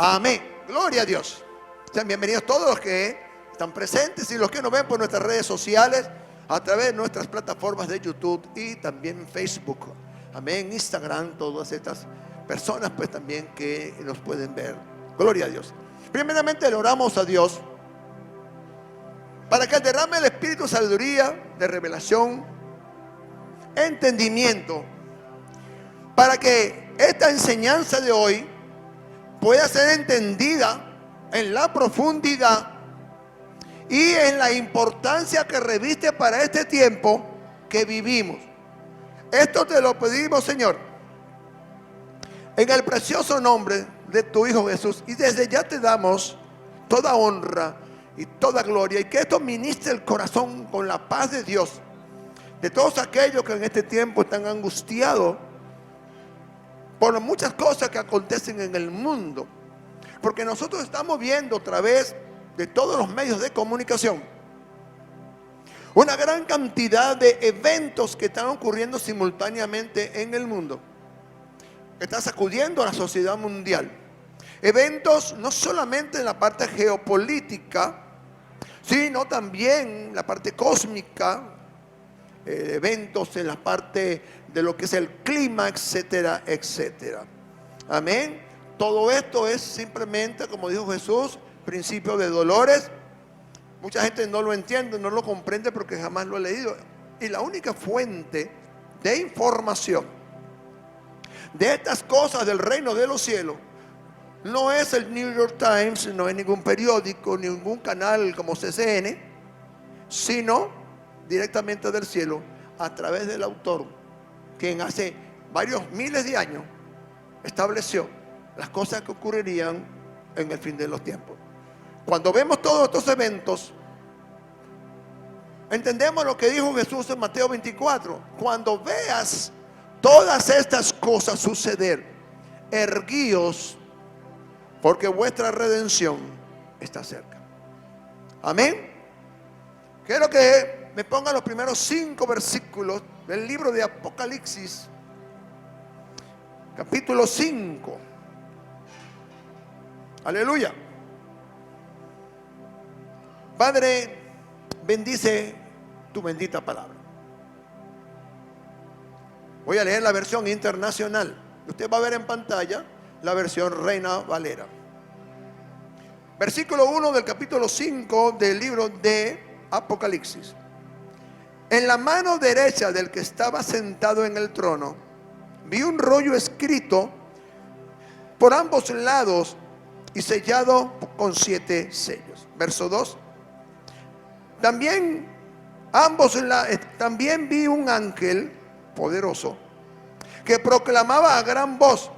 Amén. Gloria a Dios. Sean bienvenidos todos los que están presentes y los que nos ven por nuestras redes sociales, a través de nuestras plataformas de YouTube y también Facebook. Amén. Instagram, todas estas personas pues también que nos pueden ver. Gloria a Dios. Primeramente le oramos a Dios para que derrame el espíritu de sabiduría, de revelación, entendimiento, para que esta enseñanza de hoy pueda ser entendida en la profundidad y en la importancia que reviste para este tiempo que vivimos. Esto te lo pedimos, Señor, en el precioso nombre de tu Hijo Jesús, y desde ya te damos toda honra y toda gloria, y que esto ministre el corazón con la paz de Dios de todos aquellos que en este tiempo están angustiados por muchas cosas que acontecen en el mundo, porque nosotros estamos viendo a través de todos los medios de comunicación una gran cantidad de eventos que están ocurriendo simultáneamente en el mundo, que están sacudiendo a la sociedad mundial. Eventos no solamente en la parte geopolítica, sino también la parte cósmica, eventos en la parte de lo que es el clima, etcétera, etcétera. Amén. Todo esto es simplemente, como dijo Jesús, principio de dolores. Mucha gente no lo entiende, no lo comprende porque jamás lo ha leído. Y la única fuente de información de estas cosas del reino de los cielos no es el New York Times, no es ningún periódico, ningún canal como CCN, sino directamente del cielo, a través del autor, quien hace varios miles de años estableció las cosas que ocurrirían en el fin de los tiempos. Cuando vemos todos estos eventos, entendemos lo que dijo Jesús en Mateo 24. Cuando veas todas estas cosas suceder, erguíos, porque vuestra redención está cerca. Amén. Quiero que me pongan los primeros 5 versículos del libro de Apocalipsis, capítulo 5. Aleluya. Padre, bendice tu bendita palabra. Voy a leer la versión internacional. Usted va a ver en pantalla la versión Reina Valera. Versículo 1 del capítulo 5 del libro de Apocalipsis. En la mano derecha del que estaba sentado en el trono, vi un rollo escrito por ambos lados y sellado con 7 sellos. Verso 2. También vi un ángel poderoso que proclamaba a gran voz: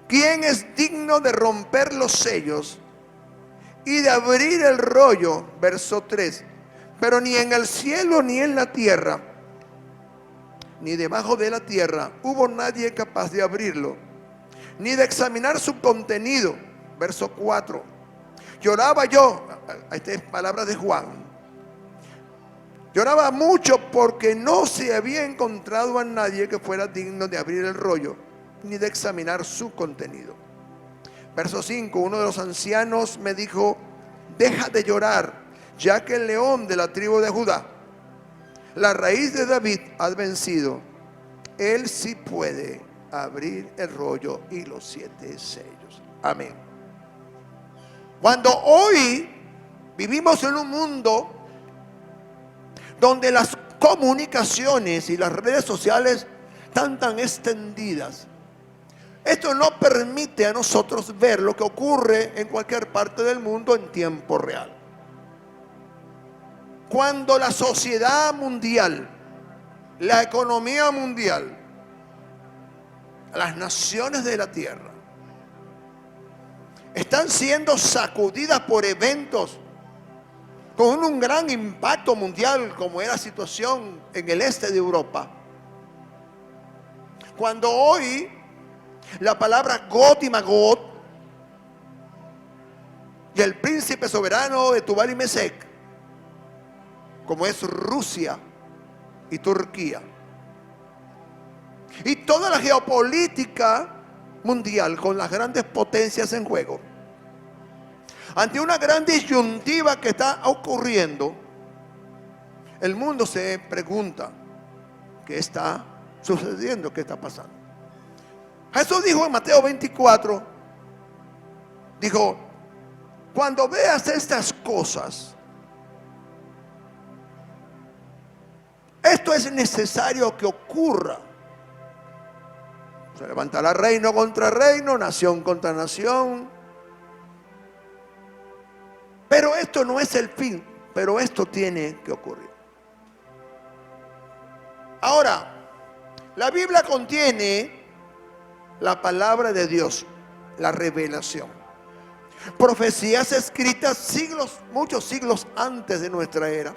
¿quién es digno de romper los sellos y de abrir el rollo? Verso 3. Pero ni en el cielo ni en la tierra, ni debajo de la tierra, hubo nadie capaz de abrirlo, ni de examinar su contenido. Verso 4. Lloraba yo, esta es palabra de Juan, lloraba mucho porque no se había encontrado a nadie que fuera digno de abrir el rollo, ni de examinar su contenido. Verso 5. Uno de los ancianos me dijo: deja de llorar, ya que el león de la tribu de Judá, la raíz de David, ha vencido. Él sí puede abrir el rollo y los 7 sellos. Amén. Cuando hoy vivimos en un mundo donde las comunicaciones y las redes sociales están tan extendidas, esto no permite a nosotros ver lo que ocurre en cualquier parte del mundo en tiempo real. Cuando la sociedad mundial, la economía mundial, las naciones de la tierra están siendo sacudidas por eventos con un gran impacto mundial, como era la situación en el este de Europa. Cuando hoy la palabra Gog y Magog y el príncipe soberano de Tubal y Mesec, como es Rusia y Turquía, y toda la geopolítica mundial con las grandes potencias en juego, ante una gran disyuntiva que está ocurriendo, el mundo se pregunta: ¿qué está sucediendo? ¿Qué está pasando? Jesús dijo en Mateo 24, dijo: cuando veas estas cosas, esto es necesario que ocurra. Se levantará reino contra reino, nación contra nación. Pero esto no es el fin, pero esto tiene que ocurrir. Ahora, la Biblia contiene la palabra de Dios, la revelación. Profecías escritas siglos, muchos siglos antes de nuestra era.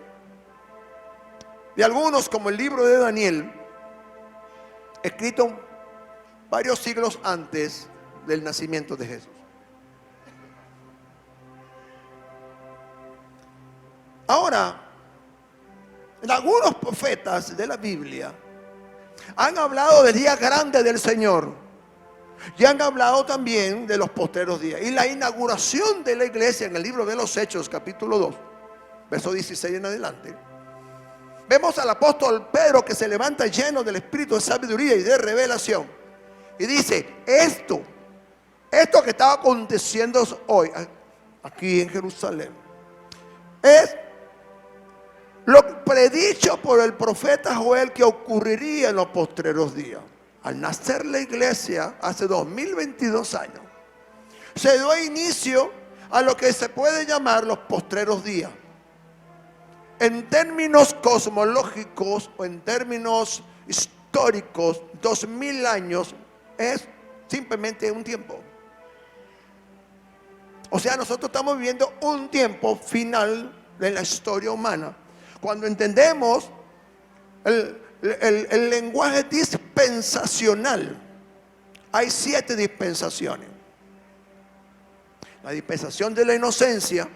Y algunos, como el libro de Daniel, escrito varios siglos antes del nacimiento de Jesús. Ahora, algunos profetas de la Biblia han hablado del día grande del Señor y han hablado también de los postreros días. Y la inauguración de la iglesia en el libro de los Hechos, capítulo 2, verso 16 en adelante, vemos al apóstol Pedro que se levanta lleno del espíritu de sabiduría y de revelación. Y dice: esto que estaba aconteciendo hoy aquí en Jerusalén es lo predicho por el profeta Joel que ocurriría en los postreros días. Al nacer la iglesia hace 2022 años, se dio inicio a lo que se puede llamar los postreros días. En términos cosmológicos o en términos históricos, 2000 años es simplemente un tiempo. O sea, nosotros estamos viviendo un tiempo final de la historia humana. Cuando entendemos el lenguaje dispensacional, hay 7 dispensaciones: la dispensación de la inocencia,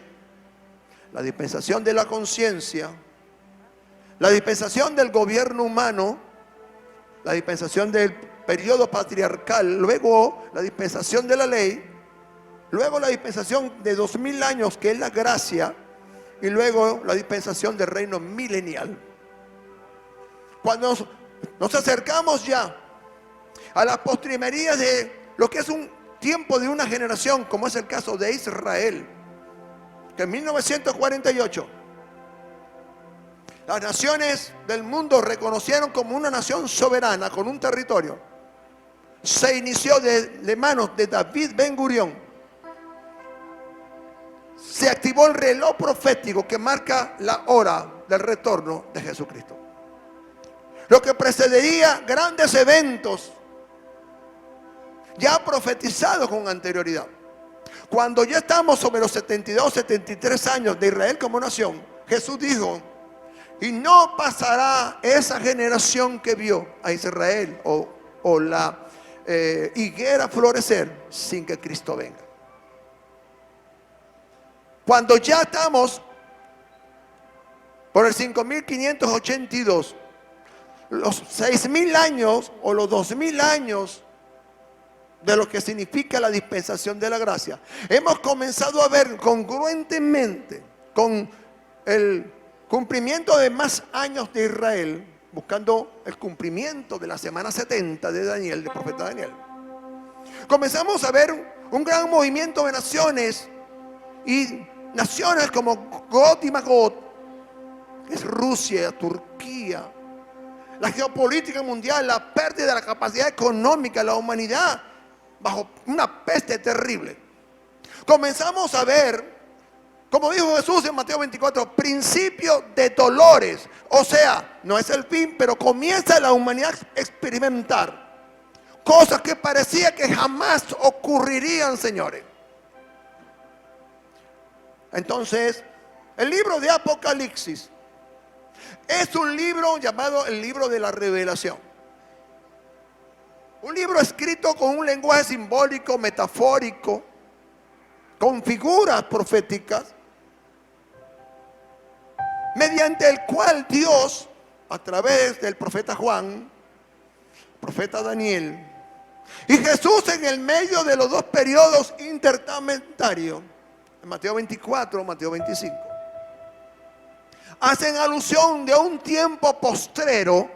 la dispensación de la conciencia, la dispensación del gobierno humano, la dispensación del periodo patriarcal, luego la dispensación de la ley, luego la dispensación de 2000 años, que es la gracia, y luego la dispensación del reino milenial. Cuando nos acercamos ya a las postrimerías de lo que es un tiempo de una generación, como es el caso de Israel, que en 1948 las naciones del mundo reconocieron como una nación soberana con un territorio, se inició de manos de David Ben Gurión. Se activó el reloj profético que marca la hora del retorno de Jesucristo. Lo que precedería grandes eventos ya profetizados con anterioridad. Cuando ya estamos sobre los 72, 73 años de Israel como nación, Jesús dijo: y no pasará esa generación que vio a Israel o la higuera florecer sin que Cristo venga. Cuando ya estamos por el 5582, los 6000 años o los 2000 años de lo que significa la dispensación de la gracia, hemos comenzado a ver congruentemente con el cumplimiento de más años de Israel, buscando el cumplimiento de la semana 70 de Daniel, del profeta Daniel. Comenzamos a ver un gran movimiento de naciones, y naciones como Gog y Magog, que es Rusia, Turquía, la geopolítica mundial, la pérdida de la capacidad económica de la humanidad bajo una peste terrible. Comenzamos a ver, como dijo Jesús en Mateo 24, principio de dolores. O sea, no es el fin, pero comienza la humanidad a experimentar cosas que parecía que jamás ocurrirían, señores. Entonces, el libro de Apocalipsis es un libro llamado el libro de la revelación. Un libro escrito con un lenguaje simbólico, metafórico, con figuras proféticas, mediante el cual Dios, a través del profeta Juan, profeta Daniel, Y Jesús, en el medio de los dos periodos intertestamentarios, en Mateo 24, Mateo 25, hacen alusión de un tiempo postrero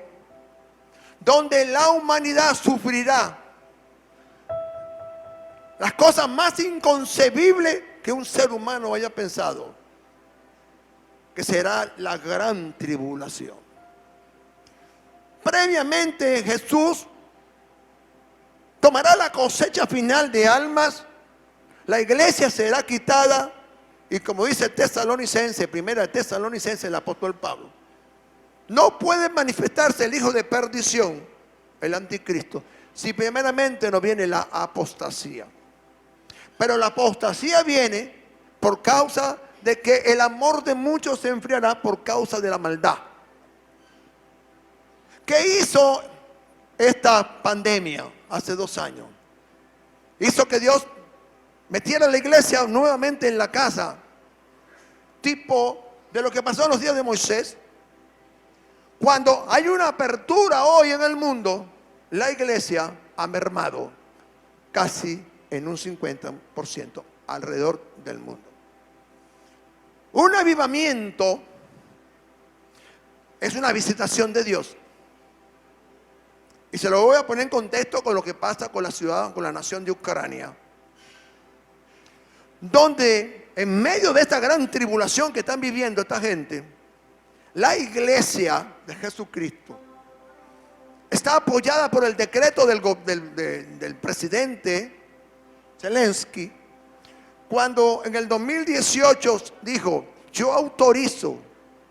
donde la humanidad sufrirá las cosas más inconcebibles que un ser humano haya pensado, que será la gran tribulación. Previamente Jesús tomará la cosecha final de almas, la iglesia será quitada, y como dice Tesalonicense, primera de Tesalonicense, el apóstol Pablo, no puede manifestarse el hijo de perdición, el anticristo, si primeramente no viene la apostasía. Pero la apostasía viene por causa de que el amor de muchos se enfriará por causa de la maldad. ¿Qué hizo esta pandemia hace 2 años? Hizo que Dios metiera a la iglesia nuevamente en la casa, tipo de lo que pasó en los días de Moisés. Cuando hay una apertura hoy en el mundo, la iglesia ha mermado casi en un 50% alrededor del mundo. Un avivamiento es una visitación de Dios. Y se lo voy a poner en contexto con lo que pasa con la ciudad, con la nación de Ucrania, donde en medio de esta gran tribulación que están viviendo esta gente, la iglesia de Jesucristo está apoyada por el decreto del presidente Zelensky, cuando en el 2018 dijo: yo autorizo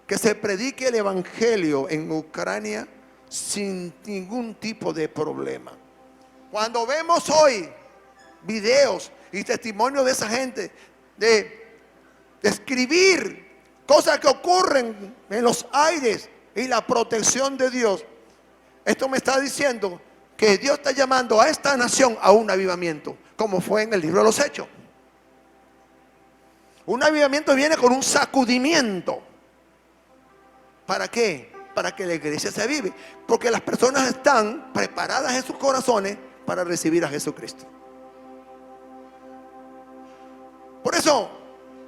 que se predique el evangelio en Ucrania sin ningún tipo de problema. Cuando vemos hoy videos y testimonios de esa gente, de escribir cosas que ocurren en los aires y la protección de Dios, esto me está diciendo que Dios está llamando a esta nación a un avivamiento, como fue en el libro de los Hechos. Un avivamiento viene con un sacudimiento. ¿Para qué? Para que la iglesia se avive, porque las personas están preparadas en sus corazones para recibir a Jesucristo. Por eso,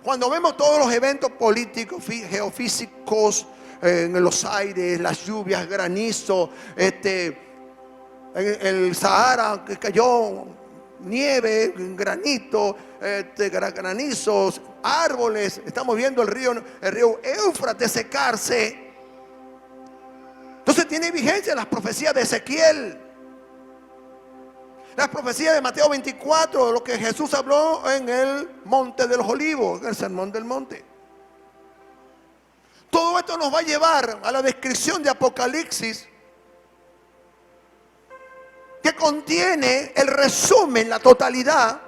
cuando vemos todos los eventos políticos, geofísicos, en los aires, las lluvias, granizo, en el Sahara que cayó nieve, granito, granizos, árboles, estamos viendo el río Éufrates secarse. Entonces tiene vigencia las profecías de Ezequiel, las profecías de Mateo 24, lo que Jesús habló en el Monte de los Olivos, en el Sermón del Monte. Todo esto nos va a llevar a la descripción de Apocalipsis, que contiene el resumen, la totalidad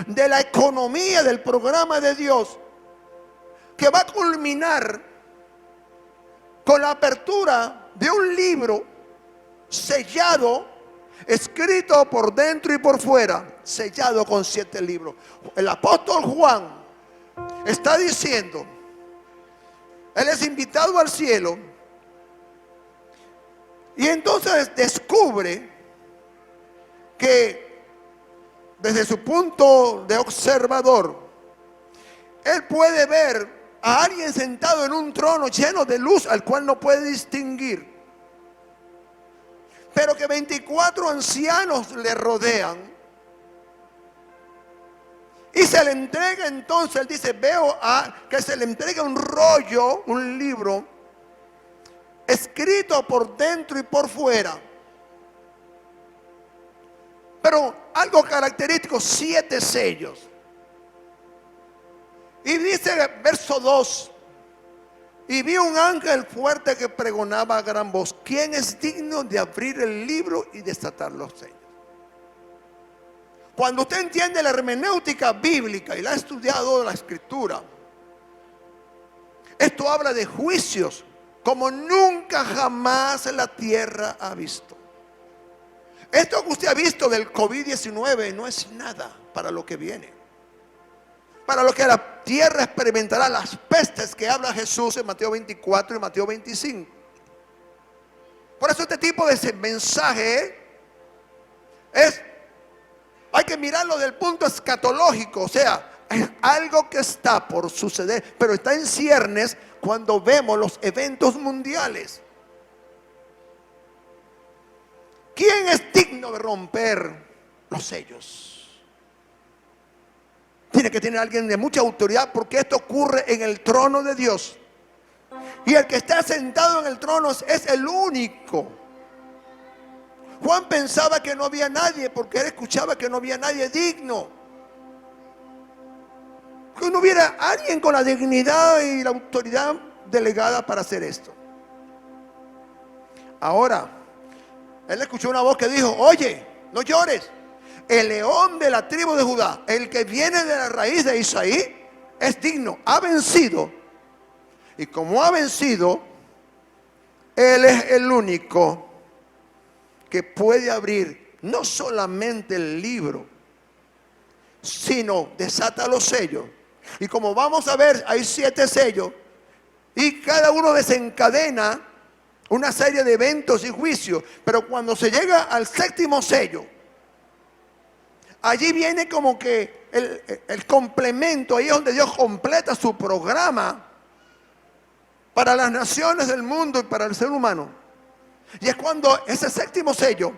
de la economía del programa de Dios, que va a culminar con la apertura de un libro sellado, escrito por dentro y por fuera, sellado con 7 libros. El apóstol Juan está diciendo, él es invitado al cielo, y entonces descubre que desde su punto de observador, él puede ver a alguien sentado en un trono lleno de luz al cual no puede distinguir, pero que 24 ancianos le rodean, y se le entrega. Entonces él dice, veo que se le entrega un rollo, un libro escrito por dentro y por fuera, pero algo característico, 7 sellos. Y dice verso 2: y vi un ángel fuerte que pregonaba a gran voz, ¿quién es digno de abrir el libro y desatar los sellos? Cuando usted entiende la hermenéutica bíblica y la ha estudiado de la escritura, esto habla de juicios como nunca jamás la tierra ha visto. Esto que usted ha visto del COVID-19 no es nada para lo que viene, para lo que la tierra experimentará, las pestes que habla Jesús en Mateo 24 y Mateo 25. Por eso este tipo de mensaje Hay que mirarlo del punto escatológico, o sea, es algo que está por suceder, pero está en ciernes cuando vemos los eventos mundiales. ¿Quién es digno de romper los sellos? Tiene que tener alguien de mucha autoridad, porque esto ocurre en el trono de Dios. Y el que está sentado en el trono es el único. Juan pensaba que no había nadie, porque él escuchaba que no había nadie digno. Que no hubiera alguien con la dignidad y la autoridad delegada para hacer esto. Ahora, él escuchó una voz que dijo: oye, no llores. El león de la tribu de Judá, el que viene de la raíz de Isaí, es digno, ha vencido. Y como ha vencido, él es el único que puede abrir no solamente el libro, sino desata los sellos. Y como vamos a ver, hay 7 sellos, y cada uno desencadena una serie de eventos y juicios. Pero cuando se llega al 7º sello, allí viene como que el complemento. Ahí es donde Dios completa su programa para las naciones del mundo y para el ser humano. Y es cuando ese 7º sello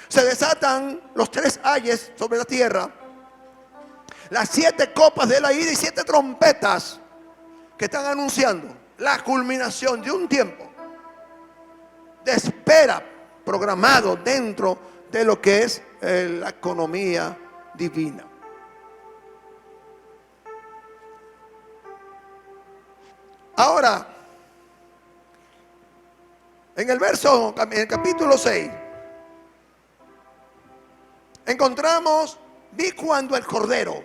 se desatan los 3 ayes sobre la tierra, las 7 copas de la ira y 7 trompetas que están anunciando la culminación de un tiempo de espera programado dentro de lo que es la economía divina. Ahora, en el capítulo 6, encontramos: vi cuando el Cordero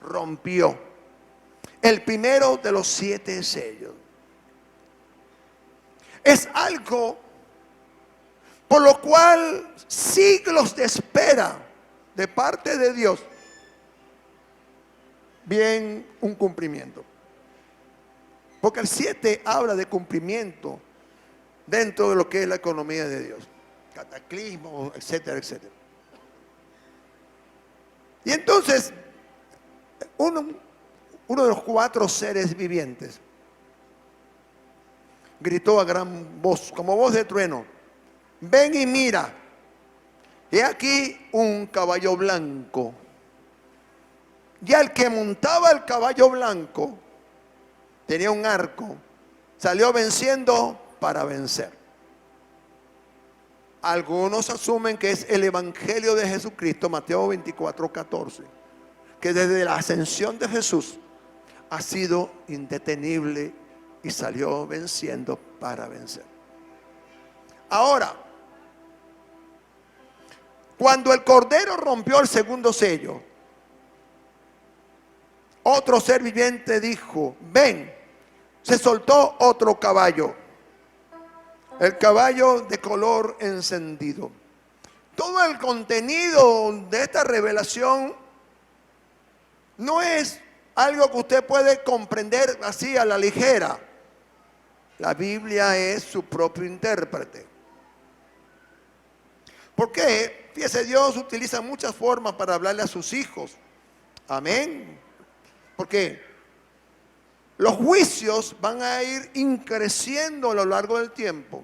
rompió el primero de los 7 sellos. Es algo por lo cual siglos de espera de parte de Dios, bien un cumplimiento. Porque el 7 habla de cumplimiento dentro de lo que es la economía de Dios, cataclismo, etcétera, etcétera. Y entonces uno de los 4 seres vivientes gritó a gran voz, como voz de trueno: ven y mira, he aquí un caballo blanco. Y al que montaba el caballo blanco tenía un arco, salió venciendo para vencer. Algunos asumen que es el Evangelio de Jesucristo, Mateo 24:14, que desde la ascensión de Jesús ha sido indetenible y salió venciendo para vencer. Ahora, cuando el Cordero rompió el 2º sello, otro ser viviente dijo: ven. Se soltó otro caballo, el caballo de color encendido. Todo el contenido de esta revelación no es algo que usted puede comprender así a la ligera. La Biblia es su propio intérprete. ¿Por qué? Fíjese, Dios utiliza muchas formas para hablarle a sus hijos. Amén. Porque los juicios van a ir increciendo a lo largo del tiempo,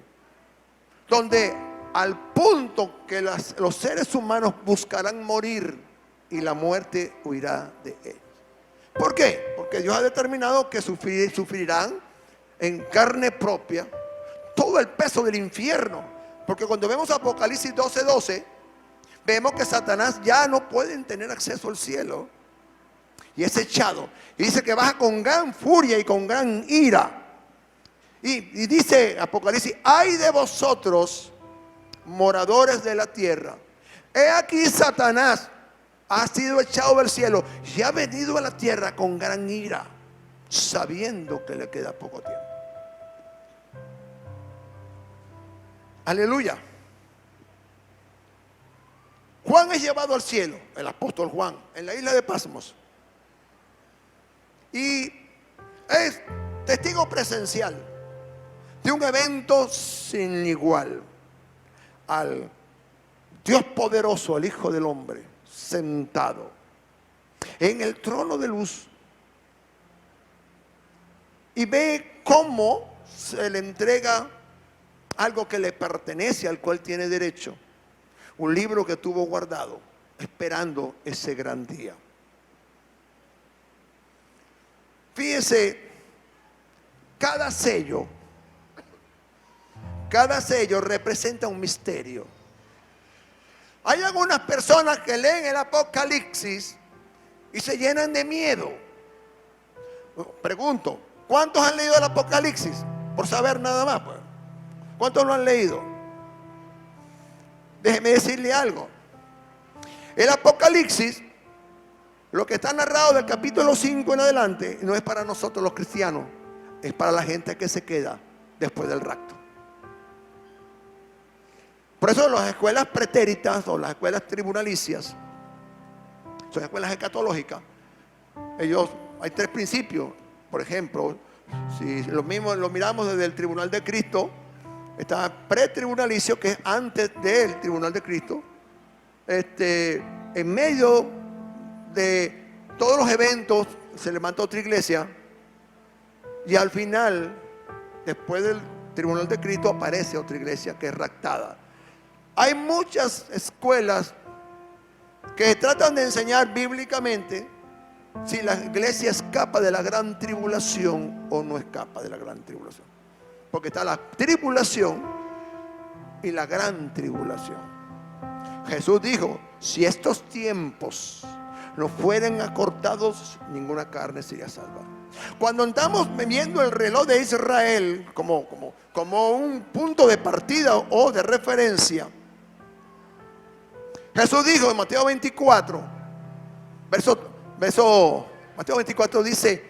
donde al punto que los seres humanos buscarán morir y la muerte huirá de ellos. ¿Por qué? Porque Dios ha determinado que sufrirán en carne propia todo el peso del infierno. Porque cuando vemos Apocalipsis 12:12, vemos que Satanás ya no puede tener acceso al cielo y es echado. Y dice que baja con gran furia y con gran ira. Y dice Apocalipsis: ay de vosotros, moradores de la tierra, he aquí Satanás ha sido echado del cielo y ha venido a la tierra con gran ira, sabiendo que le queda poco tiempo. Aleluya. Juan es llevado al cielo, el apóstol Juan, en la isla de Patmos, y es testigo presencial de un evento sin igual, al Dios poderoso, el Hijo del Hombre, sentado en el trono de luz, y ve cómo se le entrega algo que le pertenece, al cual tiene derecho, un libro que tuvo guardado, esperando ese gran día. Fíjese, cada sello representa un misterio. Hay algunas personas que leen el Apocalipsis y se llenan de miedo. Pregunto, ¿cuántos han leído el Apocalipsis? Por saber nada más, pues. ¿Cuántos lo han leído? Déjeme decirle algo. El Apocalipsis, lo que está narrado del capítulo 5 en adelante, no es para nosotros los cristianos, es para la gente que se queda después del rapto. Por eso las escuelas pretéritas o las escuelas tribunalicias, son escuelas escatológicas, hay tres principios. Por ejemplo, si lo mismo lo miramos desde el tribunal de Cristo, está pretribunalicio, que es antes del tribunal de Cristo, en medio de todos los eventos se levanta otra iglesia, y al final, después del tribunal de Cristo, aparece otra iglesia que es raptada. Hay muchas escuelas que tratan de enseñar bíblicamente si la iglesia escapa de la gran tribulación o no escapa de la gran tribulación. Porque está la tribulación y la gran tribulación. Jesús dijo, si estos tiempos no fueren acortados, ninguna carne sería salva. Cuando estamos viendo el reloj de Israel como un punto de partida o de referencia, Jesús dijo en Mateo 24, Mateo 24 dice,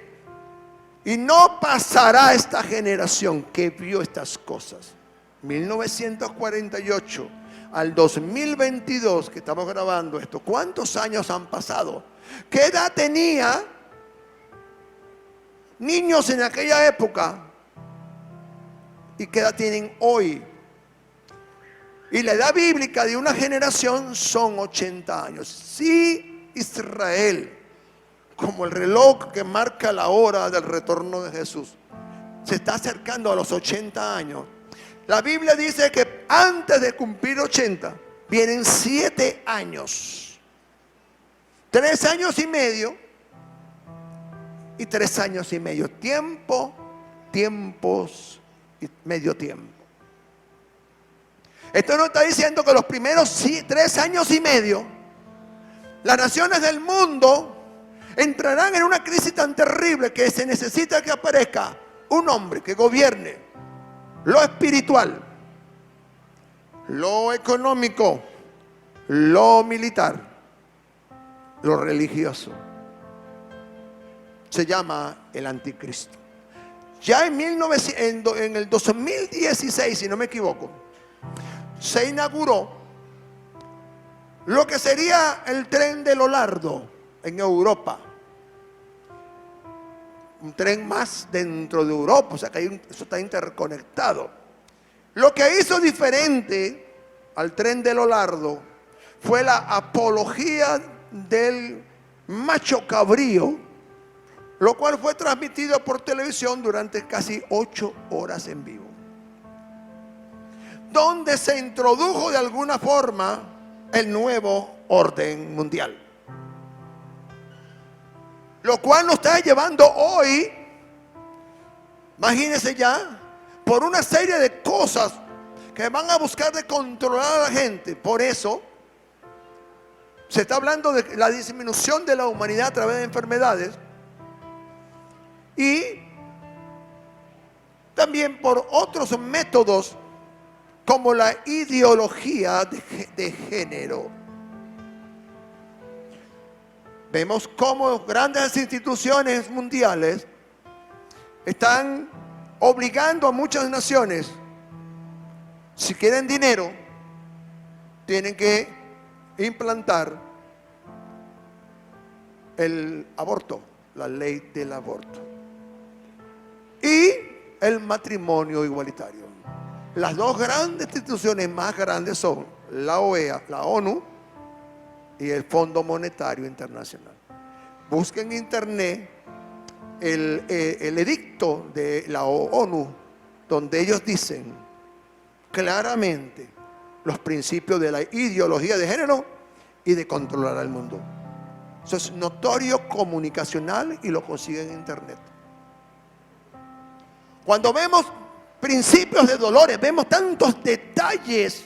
y no pasará esta generación que vio estas cosas. 1948 al 2022 que estamos grabando esto, ¿cuántos años han pasado? ¿Qué edad tenía niños en aquella época? ¿Y qué edad tienen hoy? Y la edad bíblica de una generación son 80 años. Si Israel, como el reloj que marca la hora del retorno de Jesús, se está acercando a los 80 años, la Biblia dice que antes de cumplir 80 vienen 7 años, 3 años y medio y 3 años y medio, tiempos y medio tiempo. Esto no está diciendo que los primeros 3 años y medio las naciones del mundo entrarán en una crisis tan terrible que se necesita que aparezca un hombre que gobierne lo espiritual, lo económico, lo militar, lo religioso. Se llama el anticristo. Ya en el 2016, si no me equivoco, se inauguró lo que sería el tren de Lolardo en Europa. Un tren más dentro de Europa, o sea que eso está interconectado. Lo que hizo diferente al tren de Lolardo fue la apología del macho cabrío, lo cual fue transmitido por televisión durante casi 8 horas en vivo, donde se introdujo de alguna forma el nuevo orden mundial, lo cual nos está llevando hoy, imagínense ya, por una serie de cosas que van a buscar de controlar a la gente. Por eso se está hablando de la disminución de la humanidad a través de enfermedades, y también por otros métodos como la ideología de género. Vemos cómo grandes instituciones mundiales están obligando a muchas naciones, si quieren dinero, tienen que implantar el aborto, la ley del aborto, y el matrimonio igualitario. Las dos grandes instituciones más grandes son la OEA, la ONU y el Fondo Monetario Internacional. Busquen en internet el edicto de la ONU, donde ellos dicen claramente los principios de la ideología de género y de controlar al mundo. Eso es notorio comunicacional y lo consiguen en internet. Cuando vemos principios de dolores, vemos tantos detalles.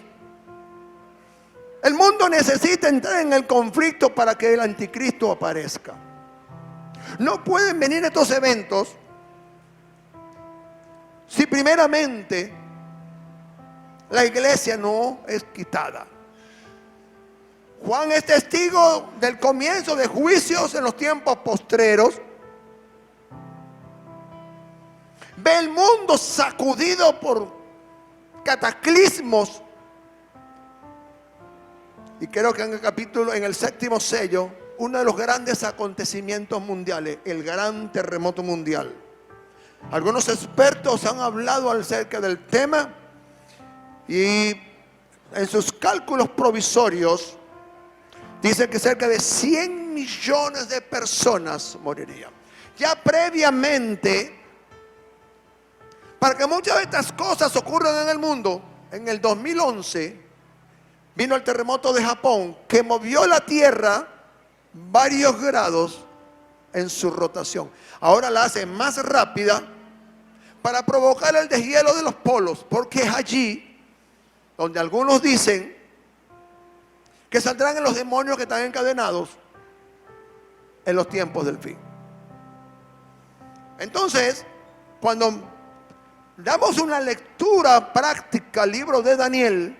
El mundo necesita entrar en el conflicto para que el anticristo aparezca. No pueden venir estos eventos si primeramente la iglesia no es quitada. Juan es testigo del comienzo de juicios en los tiempos postreros. Ve el mundo sacudido por cataclismos. Y creo que en el capítulo, en el 7º sello, uno de los grandes acontecimientos mundiales, el gran terremoto mundial. Algunos expertos han hablado acerca del tema y en sus cálculos provisorios dicen que cerca de 100 millones de personas morirían. Ya previamente, para que muchas de estas cosas ocurran en el mundo, en el 2011 vino el terremoto de Japón que movió la Tierra varios grados en su rotación. Ahora la hace más rápida para provocar el deshielo de los polos, porque es allí donde algunos dicen que saldrán en los demonios que están encadenados en los tiempos del fin. Entonces, cuando damos una lectura práctica al libro de Daniel,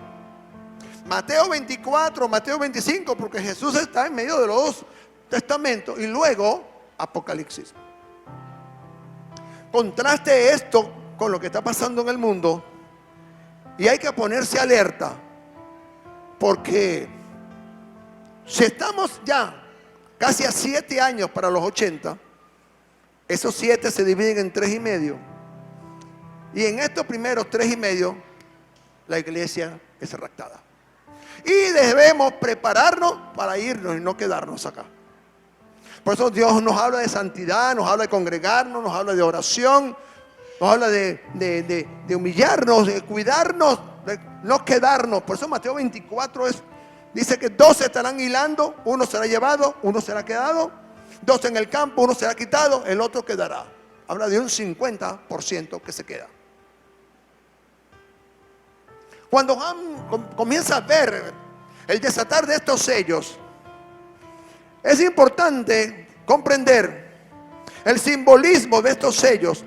Mateo 24, Mateo 25, porque Jesús está en medio de los dos testamentos, y luego Apocalipsis. Contraste esto con lo que está pasando en el mundo y hay que ponerse alerta, porque si estamos ya casi a 7 años para los 80, esos 7 se dividen en 3,5, y en estos primeros 3,5 la iglesia es raptada. Y debemos prepararnos para irnos y no quedarnos acá. Por eso Dios nos habla de santidad, nos habla de congregarnos, nos habla de oración, nos habla de humillarnos, de cuidarnos, de no quedarnos. Por eso Mateo 24 dice que 12 estarán hilando, uno será llevado, uno será quedado, 2 en el campo, uno será quitado, el otro quedará. Habla de un 50% que se queda. Cuando Juan comienza a ver el desatar de estos sellos, es importante comprender el simbolismo de estos sellos,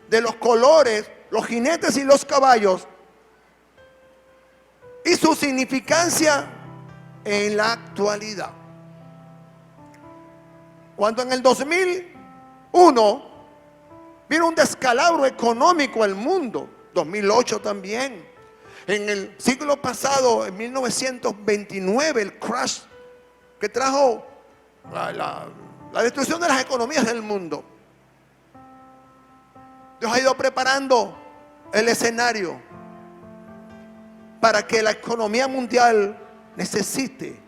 de los colores, los jinetes y los caballos, y su significancia en la actualidad. Cuando en el 2001 vino un descalabro económico al mundo, 2008 también, en el siglo pasado, en 1929, el crash que trajo la destrucción de las economías del mundo. Dios ha ido preparando el escenario para que la economía mundial necesite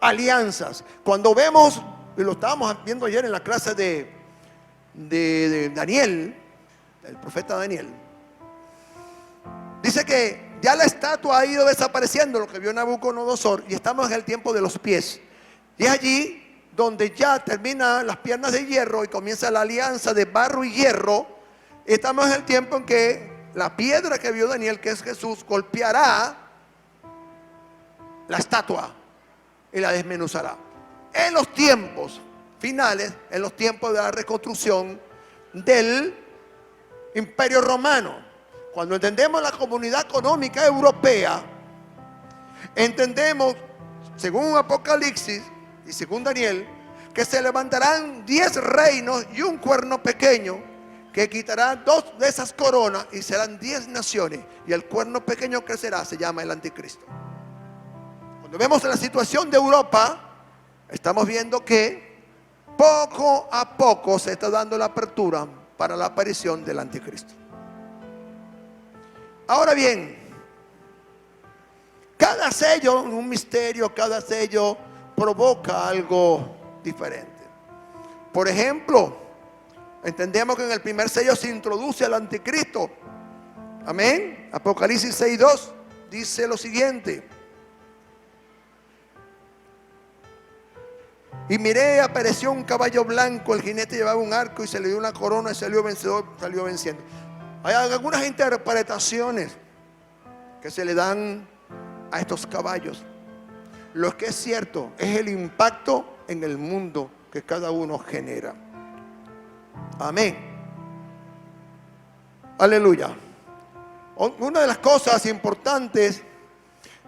alianzas. Cuando vemos, y lo estábamos viendo ayer en la clase de Daniel, el profeta Daniel, dice que ya la estatua ha ido desapareciendo, lo que vio Nabucodonosor, y estamos en el tiempo de los pies. Y es allí donde ya terminan las piernas de hierro y comienza la alianza de barro y hierro. Y estamos en el tiempo en que la piedra que vio Daniel, que es Jesús, golpeará la estatua y la desmenuzará. En los tiempos finales, en los tiempos de la reconstrucción del Imperio Romano, cuando entendemos la comunidad económica europea, entendemos, según Apocalipsis y según Daniel, que se levantarán 10 reinos y un cuerno pequeño que quitará 2 de esas coronas y serán 10 naciones, y el cuerno pequeño crecerá, se llama el anticristo. Cuando vemos la situación de Europa, estamos viendo que poco a poco se está dando la apertura para la aparición del anticristo. Ahora bien, cada sello, un misterio, cada sello provoca algo diferente. Por ejemplo, entendemos que en el primer sello se introduce al anticristo. Amén. Apocalipsis 6:2 dice lo siguiente: y miré, apareció un caballo blanco, el jinete llevaba un arco y se le dio una corona y salió vencedor, salió venciendo. Hay algunas interpretaciones que se le dan a estos caballos. Lo que es cierto es el impacto en el mundo que cada uno genera. Amén. Aleluya. Una de las cosas importantes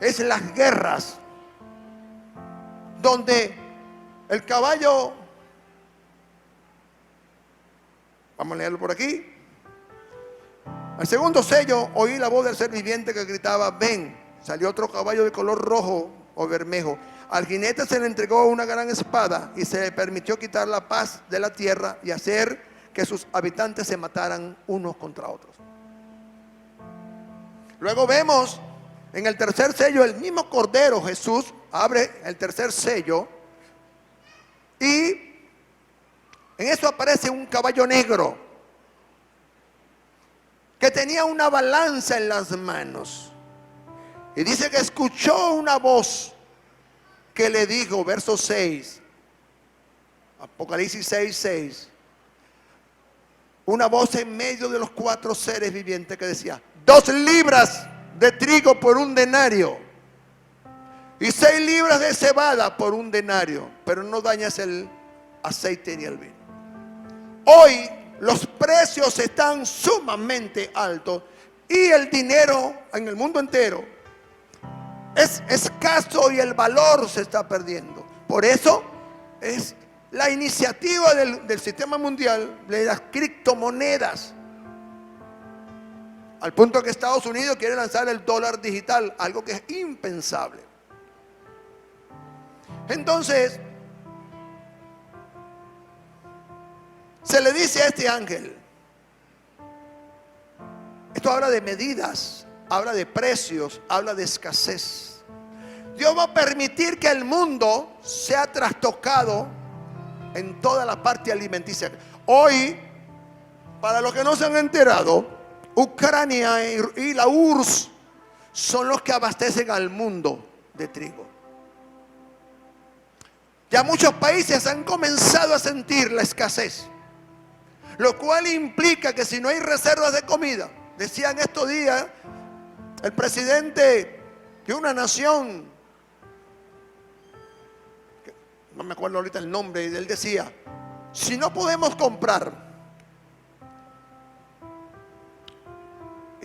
es las guerras, donde el caballo, vamos a leerlo por aquí. Al segundo sello oí la voz del ser viviente que gritaba: ven. Salió otro caballo de color rojo o bermejo. Al jinete se le entregó una gran espada y se le permitió quitar la paz de la tierra y hacer que sus habitantes se mataran unos contra otros. Luego vemos en el tercer sello el mismo Cordero Jesús abre el tercer sello y en eso aparece un caballo negro que tenía una balanza en las manos. Y dice que escuchó una voz que le dijo, verso 6, Apocalipsis 6:6, una voz en medio de los 4 seres vivientes que decía: 2 libras de trigo por un denario y 6 libras de cebada por un denario, pero no dañas el aceite ni el vino. Hoy los precios están sumamente altos y el dinero en el mundo entero es escaso y el valor se está perdiendo. Por eso es la iniciativa del sistema mundial de las criptomonedas, al punto que Estados Unidos quiere lanzar el dólar digital, algo que es impensable. Entonces se le dice a este ángel, esto habla de medidas, habla de precios, habla de escasez. Dios va a permitir que el mundo sea trastocado en toda la parte alimenticia. Hoy, para los que no se han enterado, Ucrania y la URSS son los que abastecen al mundo de trigo. Ya muchos países han comenzado a sentir la escasez, lo cual implica que si no hay reservas de comida, decían estos días el presidente de una nación, no me acuerdo ahorita el nombre, y él decía, si no podemos comprar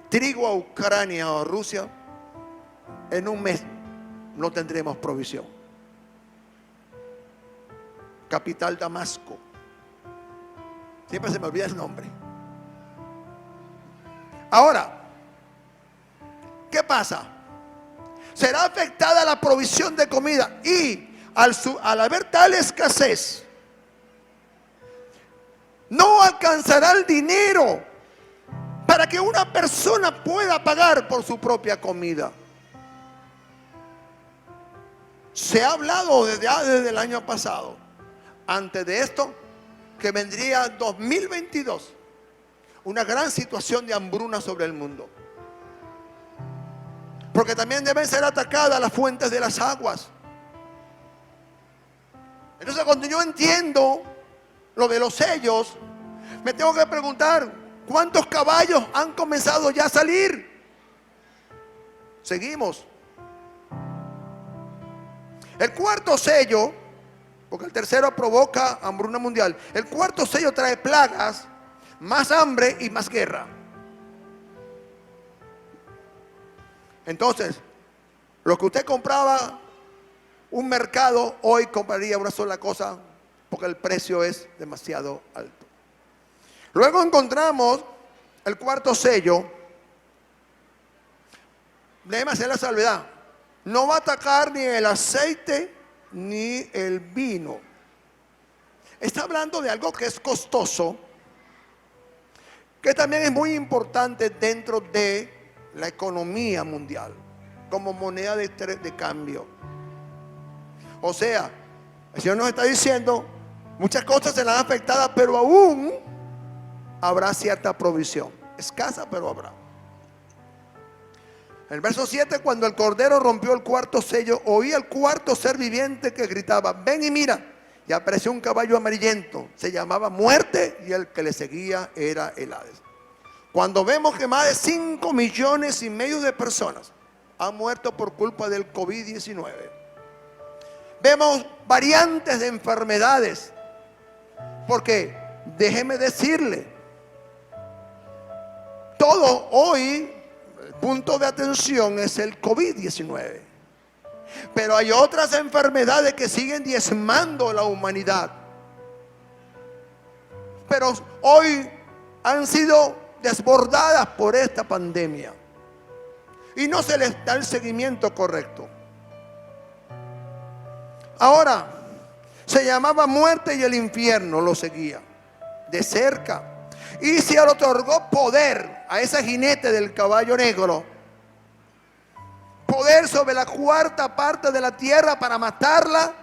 trigo a Ucrania o a Rusia, en un mes no tendremos provisión. Capital Damasco, siempre se me olvida el nombre. Ahora, ¿qué pasa? Será afectada la provisión de comida y al haber tal escasez, no alcanzará el dinero para que una persona pueda pagar por su propia comida. Se ha hablado desde el año pasado, antes de esto, que vendría 2022, una gran situación de hambruna sobre el mundo. Porque también deben ser atacadas las fuentes de las aguas. Entonces, cuando yo entiendo lo de los sellos, me tengo que preguntar, ¿cuántos caballos han comenzado ya a salir? Seguimos. El cuarto sello, porque el tercero provoca hambruna mundial, el cuarto sello trae plagas, más hambre y más guerra. Entonces, lo que usted compraba un mercado, hoy compraría una sola cosa porque el precio es demasiado alto. Luego encontramos el cuarto sello. Déjeme hacer la salvedad: no va a atacar ni el aceite ni el vino. Está hablando de algo que es costoso, que también es muy importante dentro de la economía mundial. como moneda de cambio. O sea, el Señor nos está diciendo, muchas cosas serán afectadas, pero aún habrá cierta provisión. Escasa, pero habrá. En el verso 7, cuando el Cordero rompió el cuarto sello, oí al cuarto ser viviente que gritaba: ven y mira. Y apareció un caballo amarillento, se llamaba Muerte, y el que le seguía era el Hades. Cuando vemos que más de 5,5 millones de personas han muerto por culpa del COVID-19, vemos variantes de enfermedades, porque déjeme decirle, todo hoy, el punto de atención es el COVID-19. Pero hay otras enfermedades que siguen diezmando la humanidad. Pero hoy han sido desbordadas por esta pandemia. Y no se les da el seguimiento correcto. Ahora, se llamaba Muerte y el infierno lo seguía de cerca. Y se le otorgó poder a ese jinete del caballo negro, poder sobre la cuarta parte de la tierra para matarla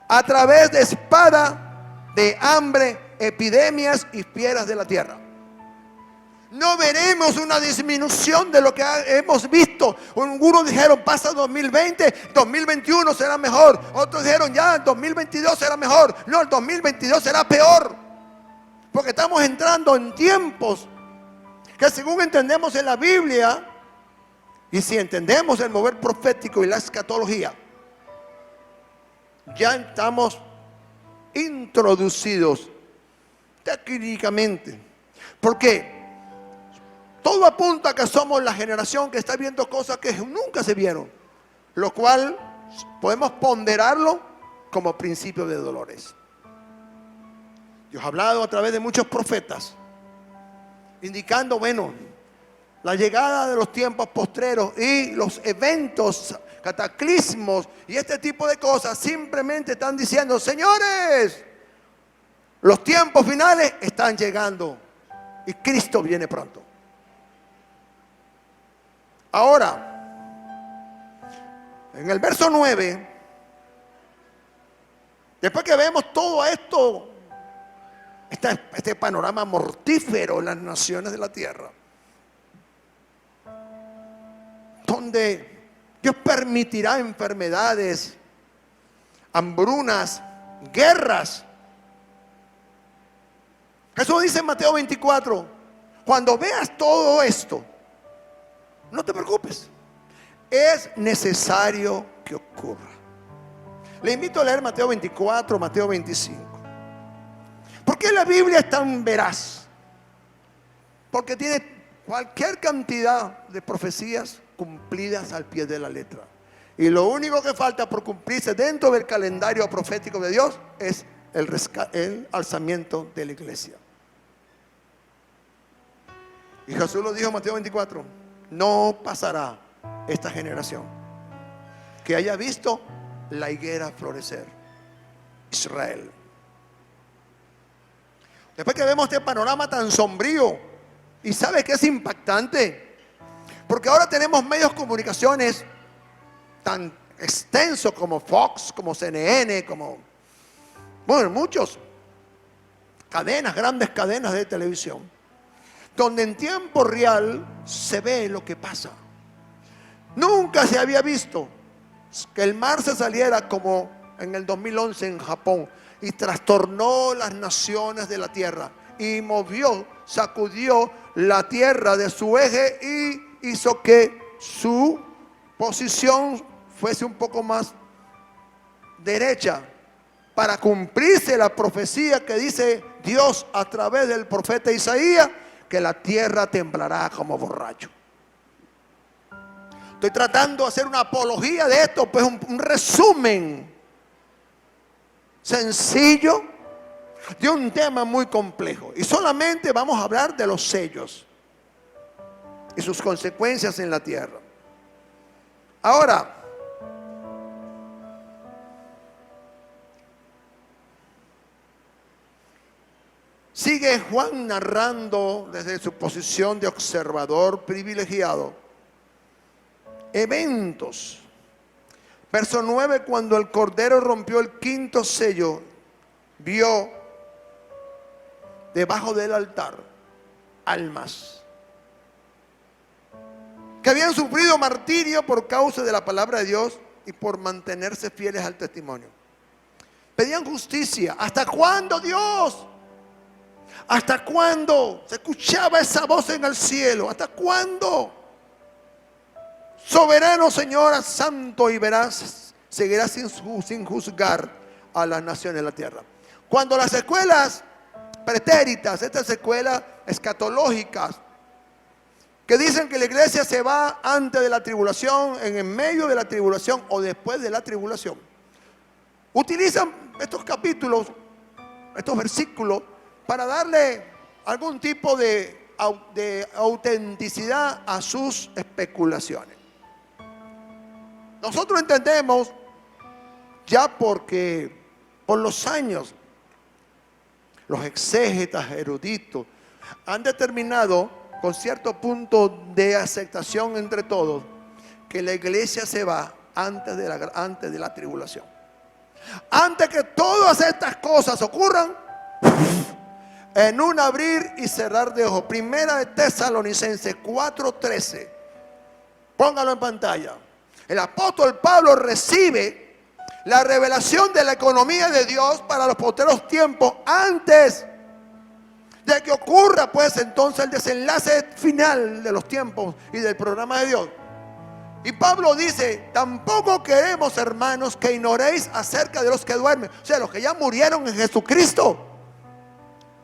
a través de espada, de hambre, epidemias y fieras de la tierra. No veremos una disminución de lo que hemos visto. Algunos dijeron pasa 2020, 2021 será mejor. Otros dijeron ya 2022 será mejor. No, el 2022 será peor. Porque estamos entrando en tiempos que, según entendemos en la Biblia, y si entendemos el mover profético y la escatología, ya estamos introducidos técnicamente. Porque todo apunta a que somos la generación que está viendo cosas que nunca se vieron, lo cual podemos ponderarlo como principio de dolores. Dios ha hablado a través de muchos profetas, indicando, la llegada de los tiempos postreros y los eventos, cataclismos y este tipo de cosas. Simplemente están diciendo: señores, los tiempos finales están llegando y Cristo viene pronto. Ahora, en el verso 9, después que vemos todo esto, este panorama mortífero en las naciones de la tierra, donde Dios permitirá enfermedades, hambrunas, guerras. Jesús dice en Mateo 24: cuando veas todo esto, no te preocupes, es necesario que ocurra. Le invito a leer Mateo 24, Mateo 25. ¿Por qué la Biblia es tan veraz? Porque tiene cualquier cantidad de profecías cumplidas al pie de la letra. Y lo único que falta por cumplirse dentro del calendario profético de Dios es el alzamiento de la iglesia. Y Jesús lo dijo en Mateo 24: no pasará esta generación que haya visto la higuera florecer. Israel. Después que vemos este panorama tan sombrío, y sabe que es impactante, porque ahora tenemos medios de comunicaciones tan extensos como Fox, como CNN, como muchos cadenas, grandes cadenas de televisión, donde en tiempo real se ve lo que pasa. Nunca se había visto que el mar se saliera como en el 2011 en Japón y trastornó las naciones de la tierra y movió, sacudió la tierra de su eje y hizo que su posición fuese un poco más derecha, para cumplirse la profecía que dice Dios a través del profeta Isaías, que la tierra temblará como borracho. Estoy tratando de hacer una apología de esto, pues un resumen sencillo de un tema muy complejo. Y solamente vamos a hablar de los sellos y sus consecuencias en la tierra. Ahora, sigue Juan narrando desde su posición de observador privilegiado eventos. Verso 9, cuando el Cordero rompió el quinto sello, vio debajo del altar almas que habían sufrido martirio por causa de la palabra de Dios y por mantenerse fieles al testimonio. Pedían justicia. ¿Hasta cuándo, Dios? ¿Hasta cuándo? Se escuchaba esa voz en el cielo. ¿Hasta cuándo? Soberano Señor, santo y veraz, seguirás sin juzgar a las naciones de la tierra. Cuando las escuelas pretéritas, estas escuelas escatológicas, que dicen que la iglesia se va antes de la tribulación, en medio de la tribulación o después de la tribulación, utilizan estos capítulos, estos versículos, para darle algún tipo de autenticidad a sus especulaciones. Nosotros entendemos, ya porque por los años los exégetas eruditos han determinado con cierto punto de aceptación entre todos que la iglesia se va antes de la tribulación. Antes que todas estas cosas ocurran, en un abrir y cerrar de ojos. Primera de Tesalonicenses 4:13. Póngalo en pantalla. El apóstol Pablo recibe la revelación de la economía de Dios para los posteros tiempos antes de que ocurra pues entonces el desenlace final de los tiempos y del programa de Dios. Y Pablo dice: tampoco queremos, hermanos, que ignoréis acerca de los que duermen, o sea, los que ya murieron en Jesucristo.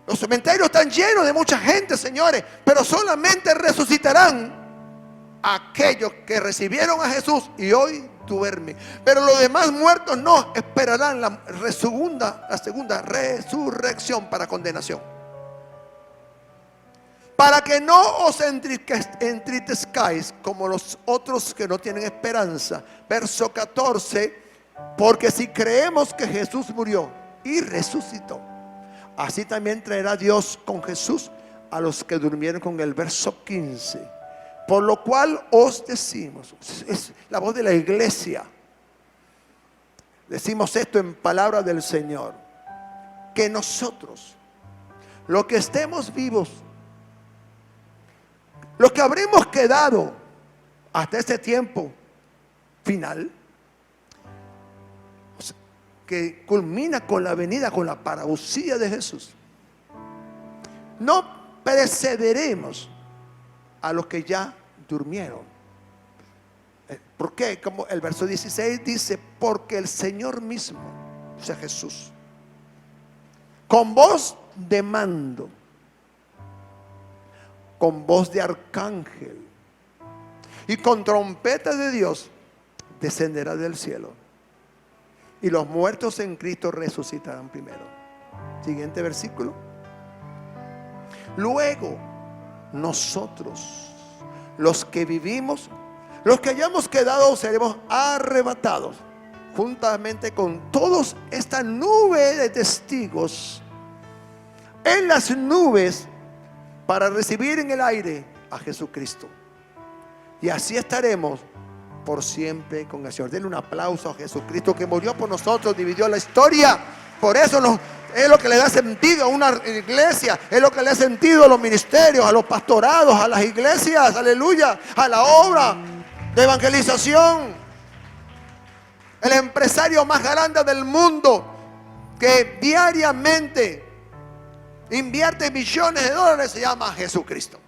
Los cementerios están llenos de mucha gente, señores, pero solamente resucitarán aquellos que recibieron a Jesús y hoy duermen. Pero los demás muertos no, esperarán la segunda resurrección para condenación. Para que no os entristezcáis como los otros que no tienen esperanza. Verso 14. Porque si creemos que Jesús murió y resucitó, así también traerá Dios con Jesús a los que durmieron con él. Verso 15. Por lo cual os decimos, es la voz de la iglesia, decimos esto en palabra del Señor, que nosotros, los que estemos vivos, los que habremos quedado hasta este tiempo final, que culmina con la venida, con la parousia de Jesús, no precederemos a los que ya durmieron. ¿Por qué? Como el verso 16 dice: porque el Señor mismo, o sea Jesús, con voz de mando, con voz de arcángel y con trompeta de Dios, descenderá del cielo, y los muertos en Cristo resucitarán primero. Siguiente versículo. Luego nosotros, los que vivimos, los que hayamos quedado, seremos arrebatados juntamente con todos esta nube de testigos en las nubes para recibir en el aire a Jesucristo, y así estaremos por siempre con el Señor. Denle un aplauso a Jesucristo, que murió por nosotros, dividió la historia. Por eso es lo que le da sentido a una iglesia, es lo que le da sentido a los ministerios, a los pastorados, a las iglesias, aleluya, a la obra de evangelización. El empresario más grande del mundo, que diariamente invierte millones de dólares, se llama Jesucristo.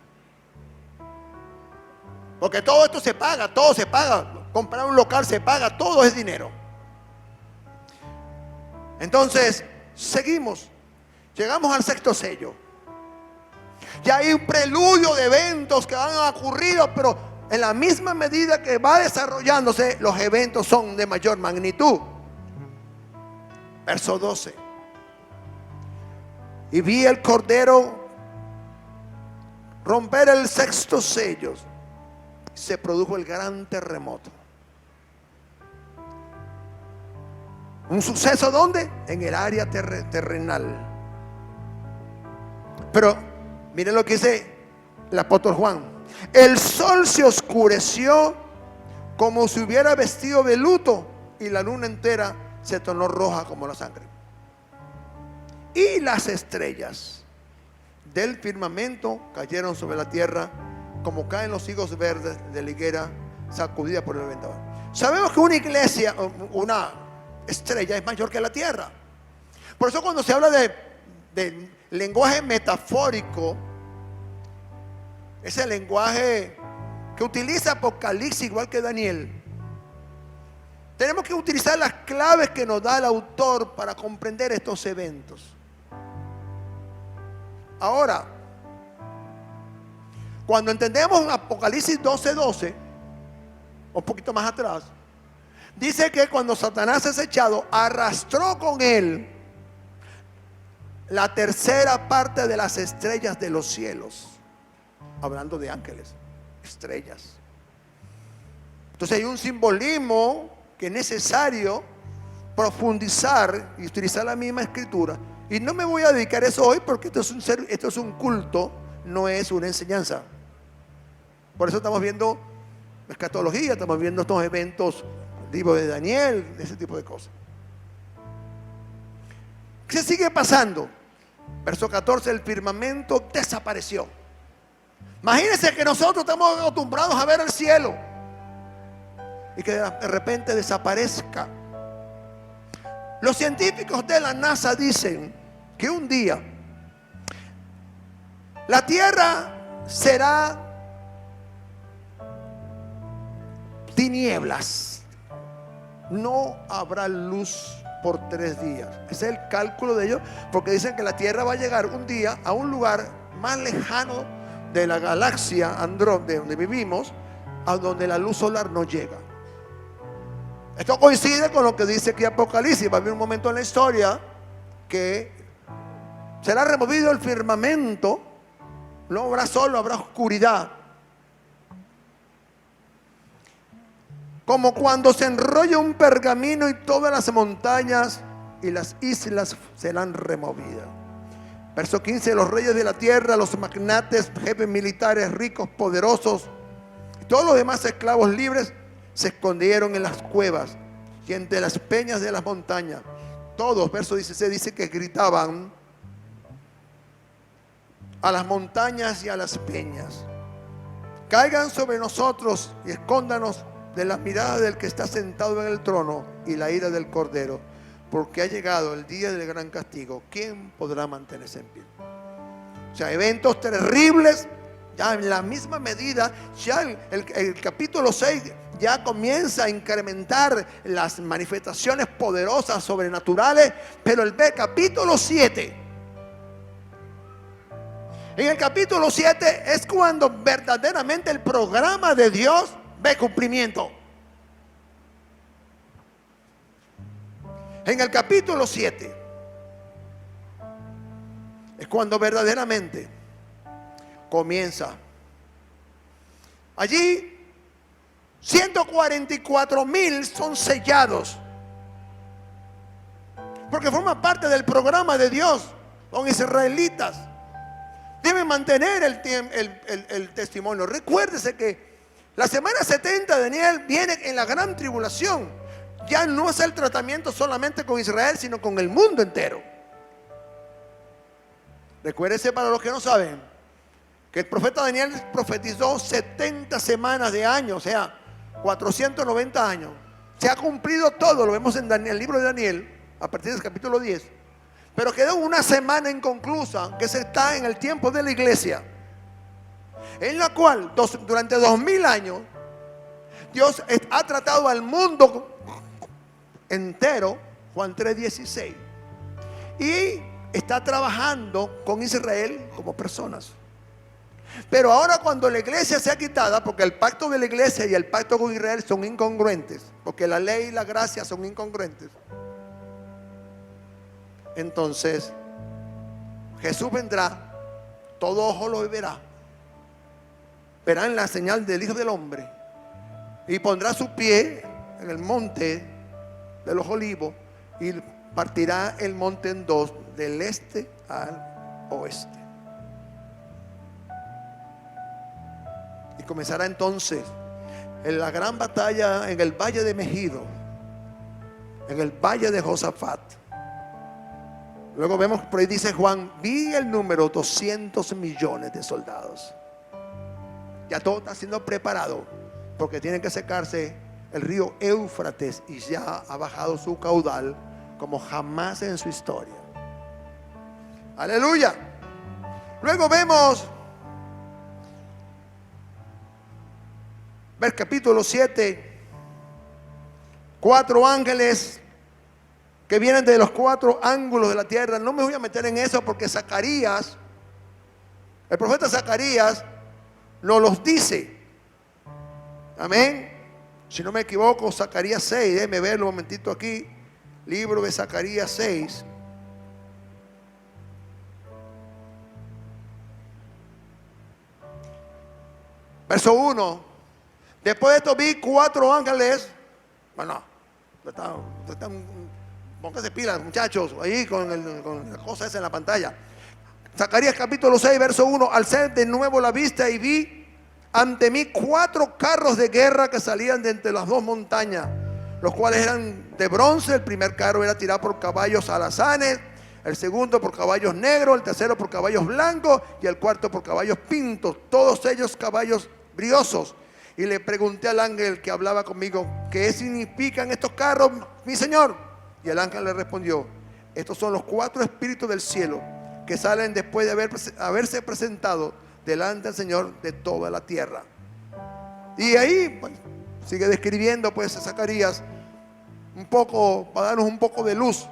Porque todo esto se paga, todo se paga. Comprar un local se paga, todo es dinero. Entonces, seguimos. Llegamos al sexto sello. Ya hay un preludio de eventos que han ocurrido, pero en la misma medida que va desarrollándose, los eventos son de mayor magnitud. Verso 12. Y vi el Cordero romper el sexto sello. Se produjo el gran terremoto. Un suceso, ¿dónde? En el área terrenal. Pero miren lo que dice el apóstol Juan: el sol se oscureció como si hubiera vestido de luto, y la luna entera se tornó roja como la sangre. Y las estrellas del firmamento cayeron sobre la tierra como caen los higos verdes de la higuera sacudida por el vendaval. Sabemos que una iglesia, una estrella, es mayor que la tierra. Por eso cuando se habla de lenguaje metafórico, ese lenguaje que utiliza Apocalipsis igual que Daniel, tenemos que utilizar las claves que nos da el autor para comprender estos eventos. Ahora, cuando entendemos Apocalipsis 12:12, un poquito más atrás, dice que cuando Satanás es echado, arrastró con él la tercera parte de las estrellas de los cielos. Hablando de ángeles, estrellas. Entonces hay un simbolismo que es necesario profundizar y utilizar la misma escritura. Y no me voy a dedicar a eso hoy porque esto es un culto, no es una enseñanza. Por eso estamos viendo escatología, estamos viendo estos eventos, el libro de Daniel, ese tipo de cosas. ¿Qué sigue pasando? Verso 14, el firmamento desapareció. Imagínense que nosotros estamos acostumbrados a ver el cielo y que de repente desaparezca. Los científicos de la NASA dicen que un día la Tierra será tinieblas. No habrá luz por 3 días. Ese es el cálculo de ellos, porque dicen que la Tierra va a llegar un día a un lugar más lejano de la galaxia Andrómeda, donde vivimos, a donde la luz solar no llega. Esto coincide con lo que dice aquí Apocalipsis. Va a haber un momento en la historia que será removido el firmamento, no habrá sol, no habrá oscuridad. Como cuando se enrolla un pergamino y todas las montañas y las islas serán removidas. Verso 15, los reyes de la tierra, los magnates, jefes militares, ricos, poderosos, y todos los demás esclavos libres se escondieron en las cuevas y entre las peñas de las montañas. Todos, verso 16, dice que gritaban a las montañas y a las peñas: caigan sobre nosotros y escóndanos de la mirada del que está sentado en el trono y la ira del Cordero, porque ha llegado el día del gran castigo. ¿Quién podrá mantenerse en pie? O sea, eventos terribles. Ya en la misma medida, ya el capítulo 6 ya comienza a incrementar las manifestaciones poderosas, sobrenaturales. Pero el capítulo 7, en el capítulo 7 es cuando verdaderamente el programa de Dios ve cumplimiento. En el capítulo 7 es cuando verdaderamente comienza. Allí 144,000 son sellados, porque forma parte del programa de Dios. Son israelitas, deben mantener el testimonio. Recuérdese que la semana 70 de Daniel viene en la gran tribulación. Ya no es el tratamiento solamente con Israel, sino con el mundo entero. Recuérdese, para los que no saben, que el profeta Daniel profetizó 70 semanas de años, o sea, 490 años. Se ha cumplido todo, lo vemos en el libro de Daniel, a partir del capítulo 10. Pero quedó una semana inconclusa, que se está en el tiempo de la iglesia, en la cual durante 2000 años Dios ha tratado al mundo entero, Juan 3:16, y está trabajando con Israel como personas. Pero ahora, cuando la iglesia sea quitada, porque el pacto de la iglesia y el pacto con Israel son incongruentes, porque la ley y la gracia son incongruentes, entonces Jesús vendrá, todo ojo lo verá, verán la señal del Hijo del Hombre, y pondrá su pie en el monte de los Olivos y partirá el monte en dos, del este al oeste. Y comenzará entonces en la gran batalla en el valle de Megido, en el valle de Josafat. Luego vemos, por ahí dice Juan, vi el número 200 millones de soldados. Ya todo está siendo preparado, porque tiene que secarse el río Éufrates, y ya ha bajado su caudal como jamás en su historia. Aleluya. Luego vemos, ver capítulo 7, 4 ángeles que vienen de los 4 ángulos de la tierra. No me voy a meter en eso, porque Zacarías, el profeta Zacarías, nos los dice. Amén. Si no me equivoco, Zacarías 6, déjeme verlo un momentito aquí. Libro de Zacarías 6. Verso 1. Después de esto vi 4 ángeles. Bueno, pónganse pilas, muchachos, ahí con la cosa esa en la pantalla. Zacarías capítulo 6, verso 1. Alcé de nuevo la vista y vi ante mí 4 carros de guerra que salían de entre las 2 montañas, los cuales eran de bronce. El primer carro era tirado por caballos alazanes, el segundo por caballos negros, el tercero por caballos blancos y el cuarto por caballos pintos, todos ellos caballos briosos. Y le pregunté al ángel que hablaba conmigo, ¿qué significan estos carros, mi señor? Y el ángel le respondió, estos son los 4 espíritus del cielo que salen después de haberse presentado delante del Señor de toda la tierra. Y ahí pues, sigue describiendo pues Zacarías un poco, para darnos un poco de luz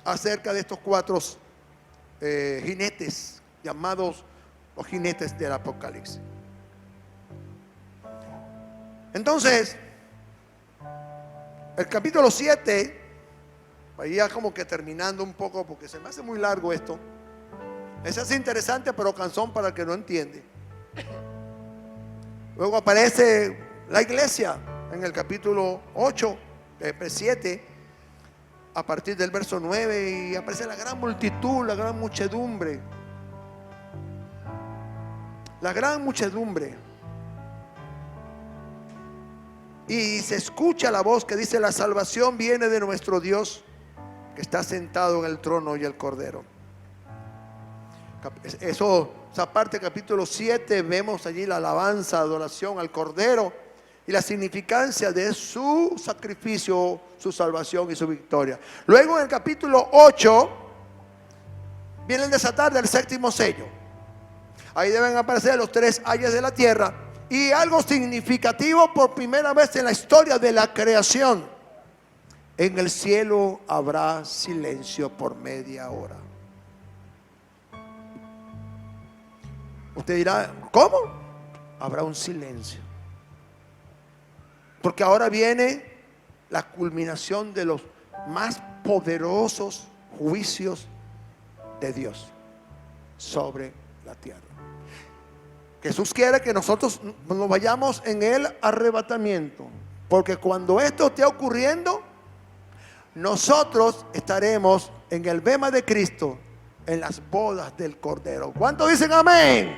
acerca de estos 4 jinetes, llamados los jinetes del Apocalipsis. Entonces, el capítulo 7, ya como que terminando un poco, porque se me hace muy largo esto. Es interesante, pero cansón para el que no entiende. Luego aparece la iglesia en el capítulo 8, 7, a partir del verso 9, y aparece la gran multitud, la gran muchedumbre. La gran muchedumbre. Y se escucha la voz que dice: la salvación viene de nuestro Dios, que está sentado en el trono y el Cordero. Esa parte, capítulo 7, vemos allí la alabanza, adoración al Cordero y la significancia de su sacrificio, su salvación y su victoria. Luego en el capítulo 8 viene el desatar del 7º sello. Ahí deben aparecer los 3 ayes de la tierra. Y algo significativo por primera vez en la historia de la creación: en el cielo habrá silencio por media hora. Usted dirá, ¿cómo? Habrá un silencio, porque ahora viene la culminación de los más poderosos juicios de Dios sobre la tierra. Jesús quiere que nosotros nos vayamos en el arrebatamiento, porque cuando esto esté ocurriendo, nosotros estaremos en el bema de Cristo, en las bodas del Cordero. ¿Cuántos dicen amén?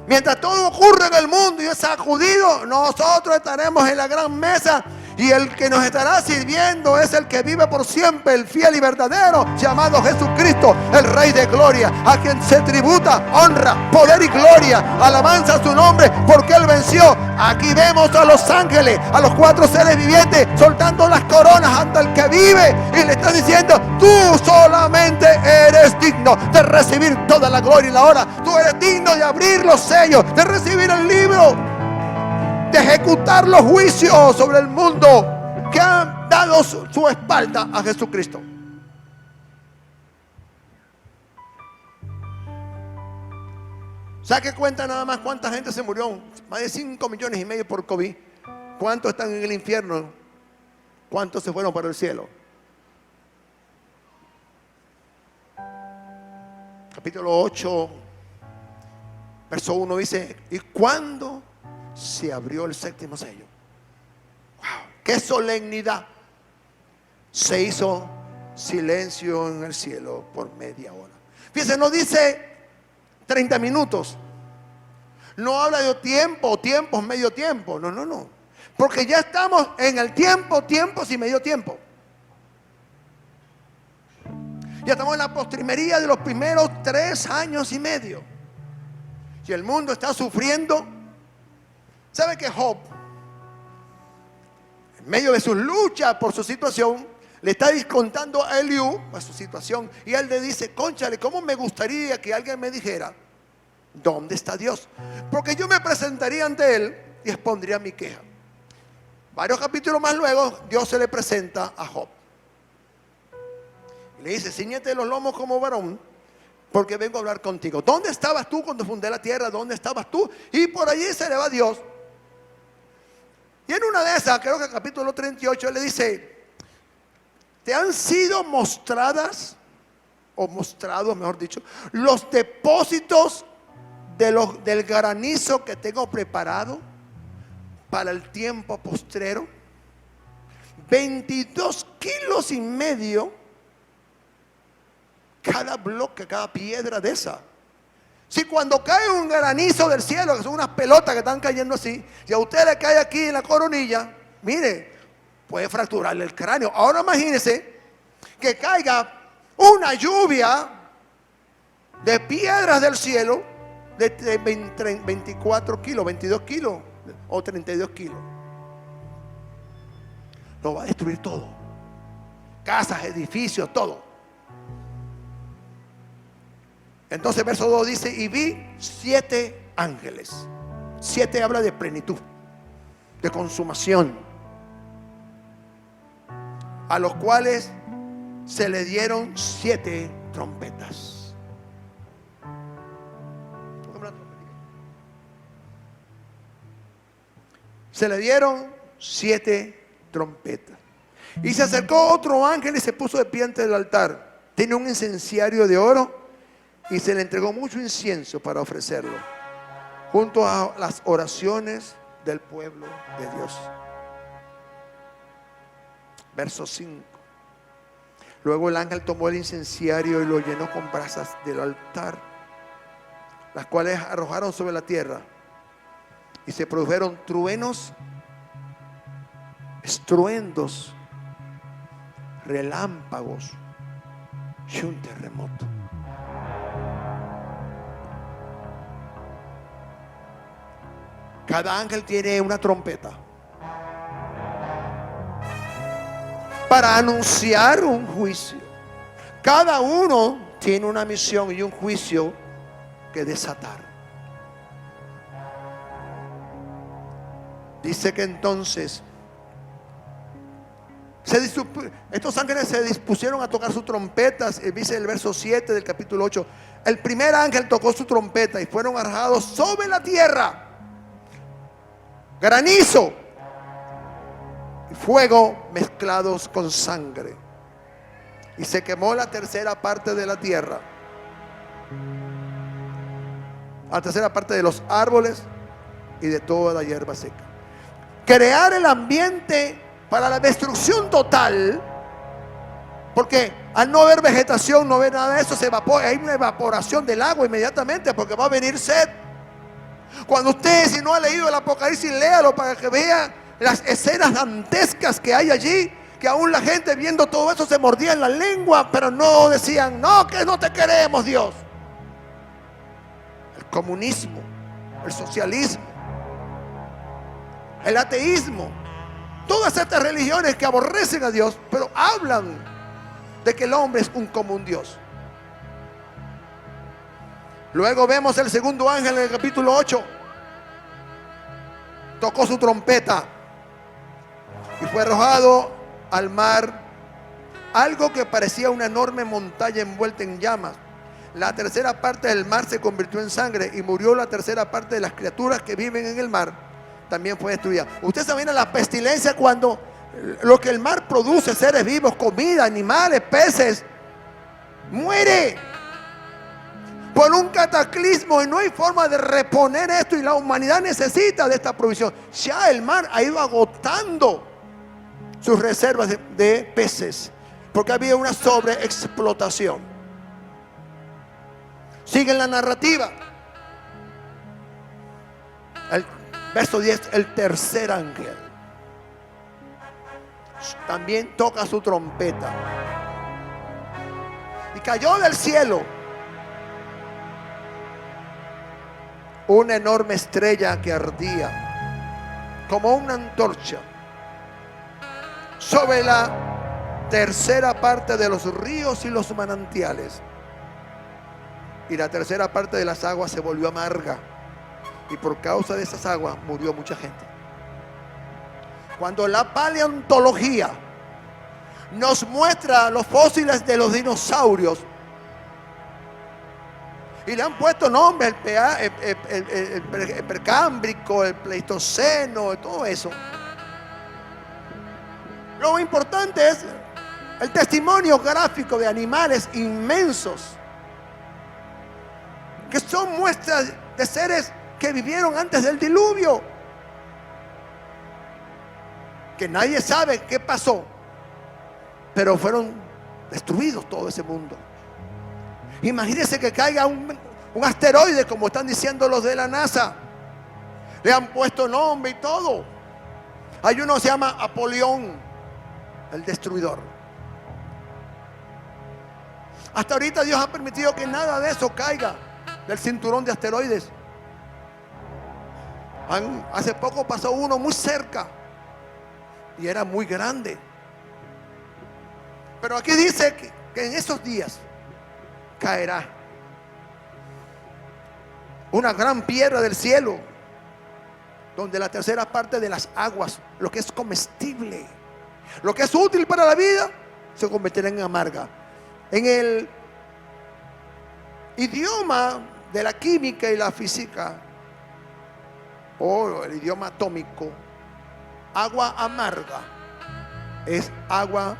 Mientras todo ocurre en el mundo y es sacudido, nosotros estaremos en la gran mesa, y el que nos estará sirviendo es el que vive por siempre, el fiel y verdadero, llamado Jesucristo, el Rey de Gloria, a quien se tributa honra, poder y gloria, alabanza a su nombre, porque Él venció. Aquí vemos a los ángeles, a los 4 seres vivientes, soltando las coronas ante el que vive, y le están diciendo: tú solamente eres digno de recibir toda la gloria y la honra. Tú eres digno de abrir los sellos, de recibir el libro, de ejecutar los juicios sobre el mundo que han dado su espalda a Jesucristo. ¿Sabe qué cuenta nada más cuánta gente se murió? Más de 5,5 millones por COVID. ¿Cuántos están en el infierno? ¿Cuántos se fueron para el cielo? Capítulo 8, verso 1 dice: ¿y cuándo se abrió el 7º sello? ¡Wow! ¡Qué solemnidad! Se hizo silencio en el cielo por media hora. Fíjense, no dice 30 minutos, No habla de tiempo o tiempos, medio tiempo. No, no, no. Porque ya estamos en el tiempo, tiempos y medio tiempo. Ya estamos en la postrimería de los primeros 3 años y medio. Y el mundo está sufriendo. ¿Sabe que Job, en medio de sus luchas por su situación, le está contando a Eliú a su situación? Y él le dice: cónchale, ¿cómo me gustaría que alguien me dijera dónde está Dios? Porque yo me presentaría ante él y expondría mi queja. Varios capítulos más luego, Dios se le presenta a Job. Y le dice: cíñete los lomos como varón, porque vengo a hablar contigo. ¿Dónde estabas tú cuando fundé la tierra? ¿Dónde estabas tú? Y por allí se le va Dios. Y en una de esas, creo que el capítulo 38, él le dice: te han sido mostradas, o mostrados mejor dicho, los depósitos del granizo que tengo preparado para el tiempo postrero. 22 kilos y medio cada bloque, cada piedra de esa. Si cuando cae un granizo del cielo, que son unas pelotas que están cayendo así, y a usted le cae aquí en la coronilla, mire, puede fracturarle el cráneo. Ahora imagínese que caiga una lluvia de piedras del cielo de 24 kilos, 22 kilos o 32 kilos. Lo va a destruir todo. Casas, edificios, todo. Entonces verso 2 dice: y vi 7 ángeles. 7 habla de plenitud, de consumación, a los cuales se le dieron 7 trompetas. Se le dieron 7 trompetas. Y se acercó otro ángel y se puso de pie ante el altar. Tiene un incenciario de oro y se le entregó mucho incienso para ofrecerlo, junto a las oraciones del pueblo de Dios. Verso 5. Luego el ángel tomó el incenciario y lo llenó con brasas del altar, las cuales arrojaron sobre la tierra, y se produjeron truenos, estruendos, relámpagos y un terremoto. Cada ángel tiene una trompeta para anunciar un juicio. Cada uno tiene una misión y un juicio que desatar. Dice que entonces estos ángeles se dispusieron a tocar sus trompetas. Dice el verso 7 del capítulo 8: el primer ángel tocó su trompeta y fueron arrojados sobre la tierra granizo y fuego mezclados con sangre, y se quemó la tercera parte de la tierra, la tercera parte de los árboles y de toda la hierba seca. Crear el ambiente para la destrucción total, porque al no haber vegetación, no haber nada de eso, se evapora, hay una evaporación del agua inmediatamente, porque va a venir sed. Cuando usted, si no ha leído el Apocalipsis, léalo para que vea las escenas dantescas que hay allí, que aún la gente viendo todo eso se mordía en la lengua, pero no decían: no, que no te queremos, Dios. El comunismo, el socialismo, el ateísmo, todas estas religiones que aborrecen a Dios, pero hablan de que el hombre es un común Dios. Luego vemos el segundo ángel en el capítulo 8. Tocó su trompeta y fue arrojado al mar algo que parecía una enorme montaña envuelta en llamas. La tercera parte del mar se convirtió en sangre y murió la tercera parte de las criaturas que viven en el mar. También fue destruida. Usted se imagina la pestilencia cuando lo que el mar produce, seres vivos, comida, animales, peces, muere por un cataclismo, y no hay forma de reponer esto, y la humanidad necesita de esta provisión. Ya el mar ha ido agotando sus reservas de peces, porque había una sobreexplotación. Sigue la narrativa. El verso 10, el tercer ángel también toca su trompeta. Y cayó del cielo una enorme estrella que ardía como una antorcha sobre la tercera parte de los ríos y los manantiales. Y la tercera parte de las aguas se volvió amarga, y por causa de esas aguas murió mucha gente. Cuando la paleontología nos muestra los fósiles de los dinosaurios y le han puesto nombres, el precámbrico, el pleistoceno, todo eso, lo importante es el testimonio gráfico de animales inmensos que son muestras de seres que vivieron antes del diluvio, que nadie sabe qué pasó, pero fueron destruidos todo ese mundo. Imagínense que caiga un asteroide, como están diciendo los de la NASA. Le han puesto nombre y todo. Hay uno que se llama Apolión, el destruidor. Hasta ahorita Dios ha permitido que nada de eso caiga del cinturón de asteroides. Hace poco pasó uno muy cerca y era muy grande. Pero aquí dice que en esos días caerá una gran piedra del cielo, donde la tercera parte de las aguas, lo que es comestible, lo que es útil para la vida, se convertirá en amarga. En el idioma de la química y la física, o el idioma atómico, agua amarga es agua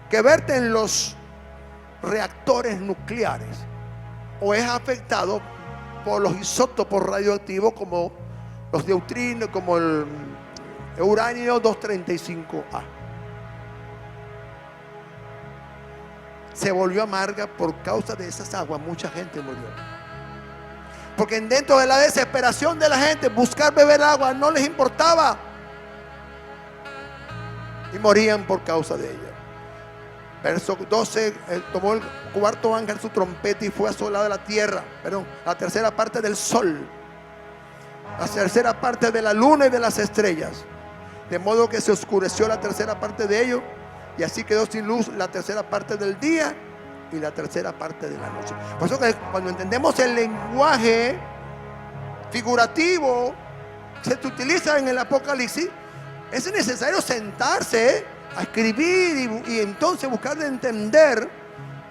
que verte en los reactores nucleares o es afectado por los isótopos radioactivos como los neutrinos, como el uranio 235A. Se volvió amarga por causa de esas aguas. Mucha gente murió, porque dentro de la desesperación de la gente, buscar beber agua no les importaba, y morían por causa de ella. Verso 12, tomó el cuarto ángel su trompeta y fue asolada la tierra, la tercera parte del sol, la tercera parte de la luna y de las estrellas, de modo que se oscureció la tercera parte de ellos, y así quedó sin luz la tercera parte del día y la tercera parte de la noche. Por eso que cuando entendemos el lenguaje figurativo que se utiliza en el Apocalipsis, es necesario sentarse a escribir y entonces buscar de entender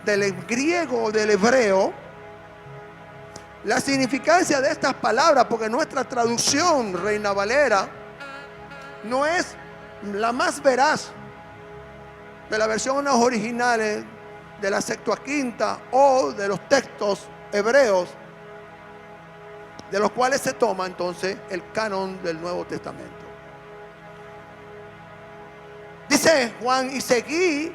del griego o del hebreo la significancia de estas palabras, porque nuestra traducción Reina Valera no es la más veraz de las versiones originales de la Septuaginta o de los textos hebreos, de los cuales se toma entonces el canon del Nuevo Testamento. Dice Juan: y seguí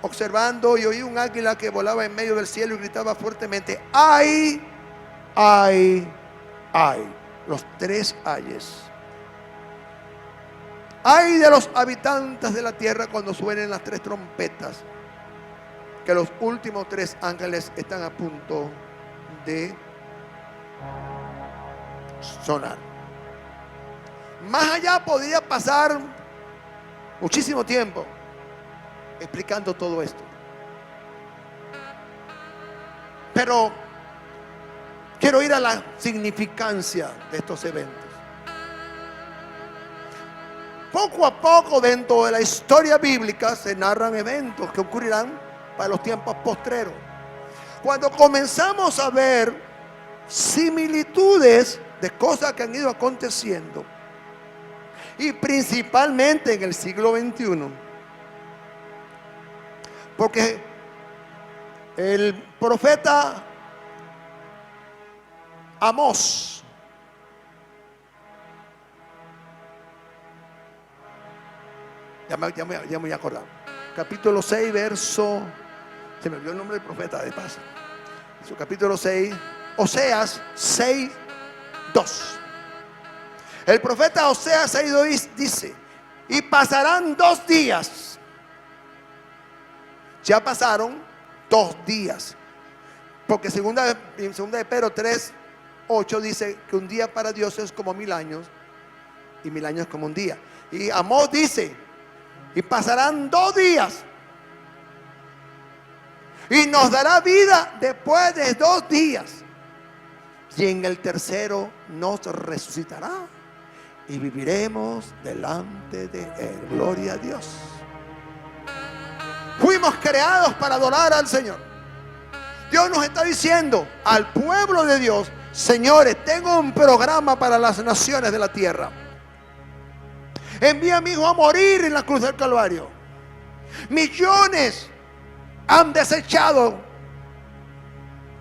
observando y oí un águila que volaba en medio del cielo y gritaba fuertemente: ¡ay, ay, ay! Los tres ayes. ¡Ay de los habitantes de la tierra cuando suenen las tres trompetas! Que los últimos tres ángeles están a punto de sonar. Más allá podría pasar muchísimo tiempo explicando todo esto, pero quiero ir a la significancia de estos eventos. Poco a poco dentro de la historia bíblica se narran eventos que ocurrirán para los tiempos postreros, cuando comenzamos a ver similitudes de cosas que han ido aconteciendo, y principalmente en el siglo XXI, porque el profeta Amós ya me voy a acordar, capítulo 6, verso, se me olvidó el nombre del profeta de paso, su capítulo 6, Oseas 6, 2. El profeta Oseas dice: y pasarán 2 días. Ya pasaron 2 días. Porque en segunda de Pedro 3:8 dice que un día para Dios es como 1000 años y 1000 años como un día. Y Amós dice: y pasarán 2 días y nos dará vida después de 2 días, y en el tercero nos resucitará y viviremos delante de Él. Gloria a Dios. Fuimos creados para adorar al Señor. Dios nos está diciendo al pueblo de Dios: señores, tengo un programa para las naciones de la tierra. Envía a mi hijo a morir en la cruz del Calvario. Millones han desechado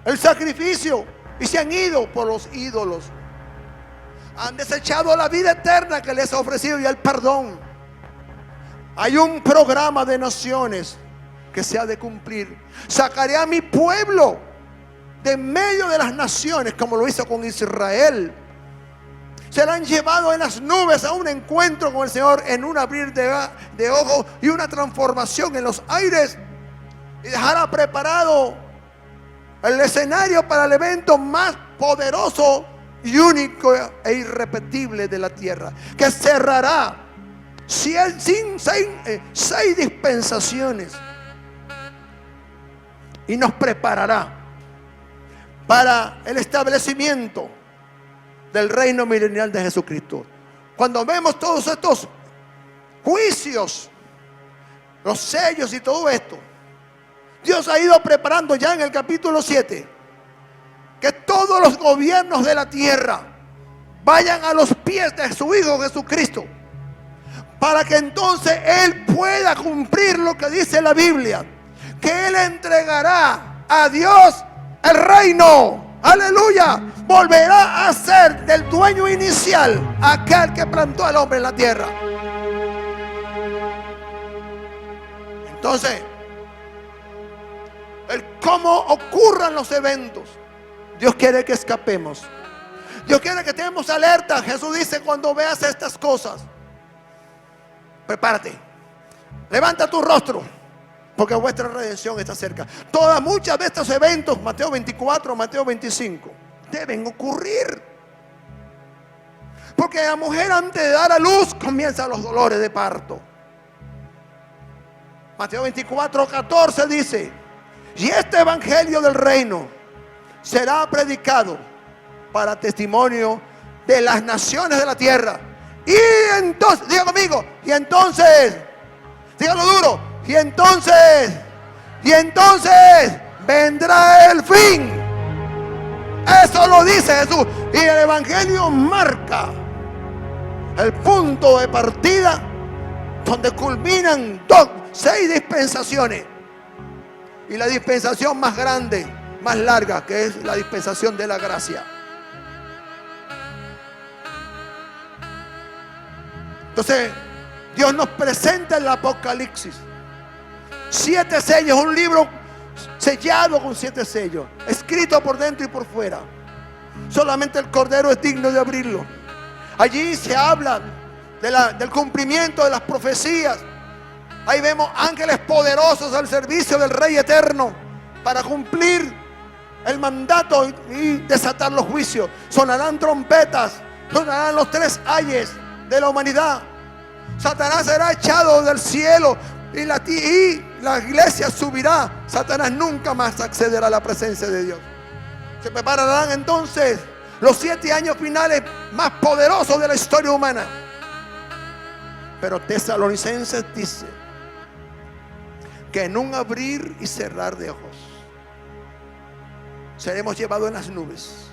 el sacrificio y se han ido por los ídolos. Han desechado la vida eterna que les ha ofrecido y el perdón. Hay un programa de naciones que se ha de cumplir. Sacaré a mi pueblo de medio de las naciones, como lo hizo con Israel. Serán llevados en las nubes a un encuentro con el Señor, en un abrir de ojos y una transformación en los aires. Y dejará preparado el escenario para el evento más poderoso y único e irrepetible de la tierra, que cerrará 6 dispensaciones y nos preparará para el establecimiento del reino milenial de Jesucristo. Cuando vemos todos estos juicios, los sellos y todo esto, Dios ha ido preparando ya en el capítulo 7 que todos los gobiernos de la tierra vayan a los pies de su Hijo Jesucristo, para que entonces Él pueda cumplir lo que dice la Biblia, que Él entregará a Dios el reino. Aleluya. Volverá a ser del dueño inicial aquel que plantó al hombre en la tierra. Entonces, el cómo ocurran los eventos, Dios quiere que escapemos. Dios quiere que estemos alerta. Jesús dice: cuando veas estas cosas, prepárate, levanta tu rostro, porque vuestra redención está cerca. Muchas de estos eventos, Mateo 24, Mateo 25, deben ocurrir, porque la mujer, antes de dar a luz, comienzan los dolores de parto. Mateo 24, 14 dice: y este evangelio del reino será predicado para testimonio de las naciones de la tierra. Y entonces, diga conmigo, y entonces, dígalo duro, y entonces vendrá el fin. Eso lo dice Jesús. Y el evangelio marca el punto de partida donde culminan 6 dispensaciones. Y la dispensación más grande, más larga, que es la dispensación de la gracia. Entonces, Dios nos presenta el Apocalipsis 7 sellos, un libro sellado con 7 sellos, escrito por dentro y por fuera. Solamente el Cordero es digno de abrirlo. Allí se habla del cumplimiento de las profecías. Ahí vemos ángeles poderosos al servicio del Rey eterno para cumplir el mandato y desatar los juicios. Sonarán trompetas, sonarán los 3 ayes de la humanidad. Satanás será echado del cielo y la iglesia subirá. Satanás nunca más accederá a la presencia de Dios. Se prepararán entonces los 7 años finales más poderosos de la historia humana. Pero Tesalonicenses dice que en un abrir y cerrar de ojos seremos llevados en las nubes